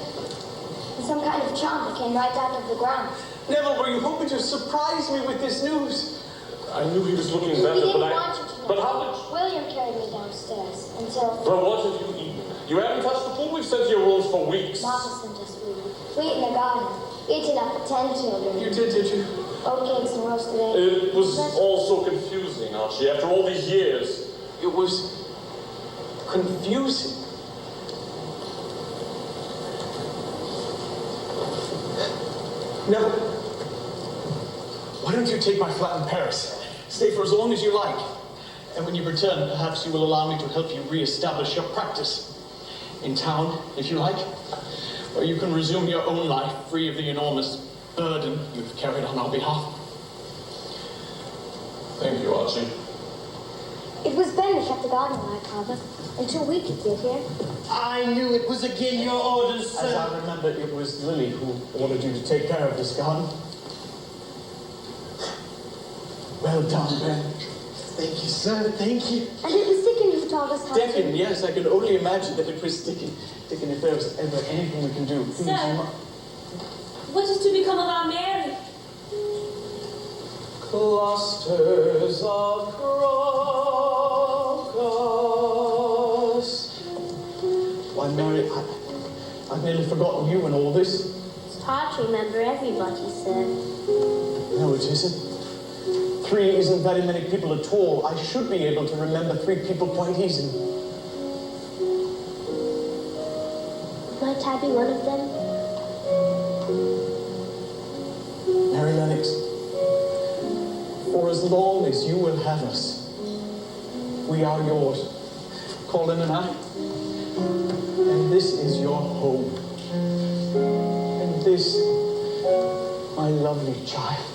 And some kind of charm that came right out of the ground. Neville, were you hoping to surprise me with this news? I knew he was looking We better, didn't but want you to know. But how did... William carried me downstairs until Well, what have you eaten? You haven't touched the food we've sent to your rooms for weeks. Martha sent us food. We ate in the garden. Eaten up for 10 children. You did you? Oatcakes and roasted eggs. It was all so confusing, Archie, after all these years. It was confusing. Neville, why don't you take my flat in Paris? Stay for as long as you like. And when you return, perhaps you will allow me to help you re-establish your practice. In town, if you like, where you can resume your own life free of the enormous burden you've carried on our behalf. Thank you, Archie. It was Ben who kept the garden alive, Father, until we could get here. I knew it was again your orders, As sir. I remember, it was Lily who ordered you to take care of this garden. Well done, Ben. Thank you, sir. Thank you. And it was Dickon who taught us how to... Dickon, yes, I can only imagine that it was Dickon. Dickon, if there was ever anything we can do, please. Sir, what is to become of our Mary? Clusters of crocus. Why, Mary, I've nearly forgotten you and all this. It's hard to remember everybody, sir. No, it isn't. 3 isn't very many people at all. I should be able to remember 3 people quite easily. Might I be one of them? Mary Lennox, for as long as you will have us, we are yours. Colin and I. And this is your home. And this, my lovely child,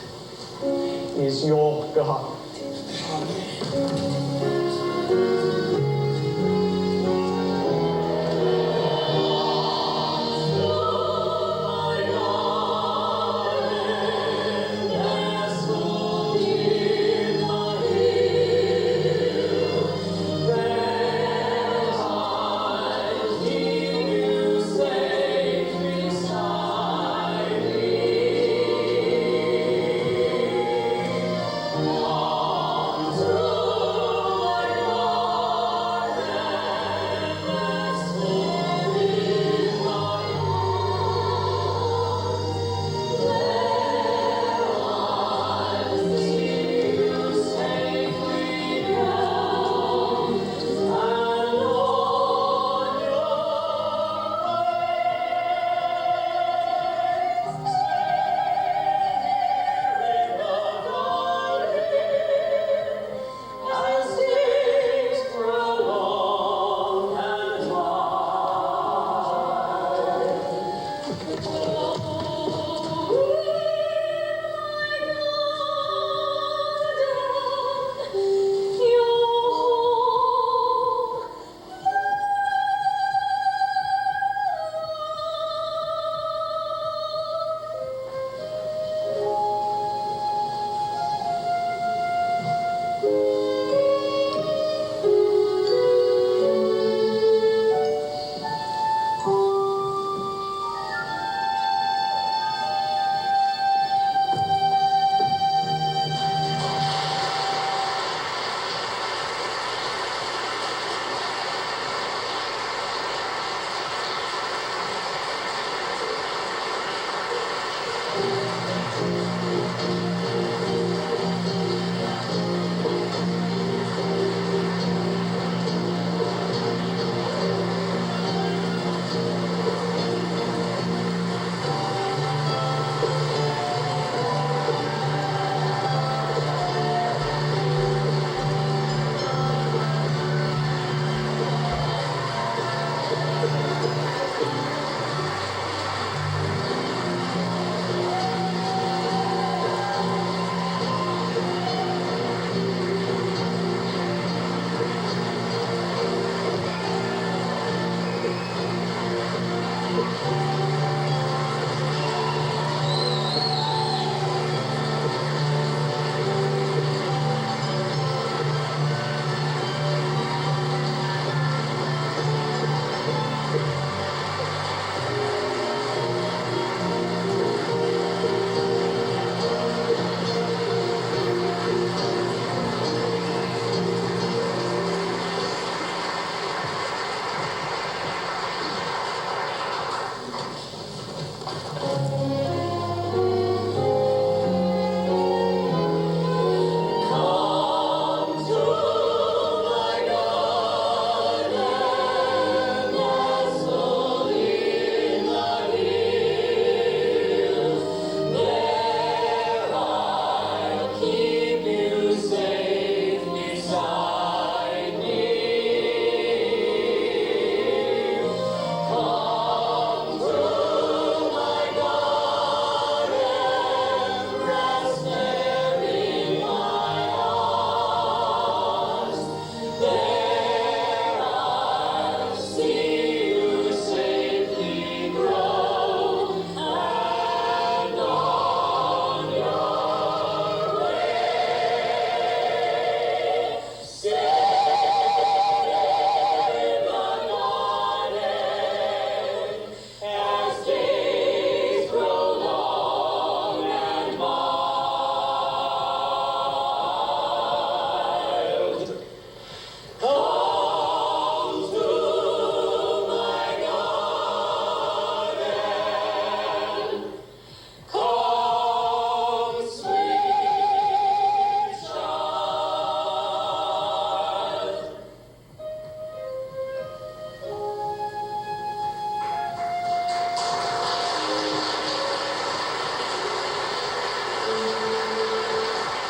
is your God.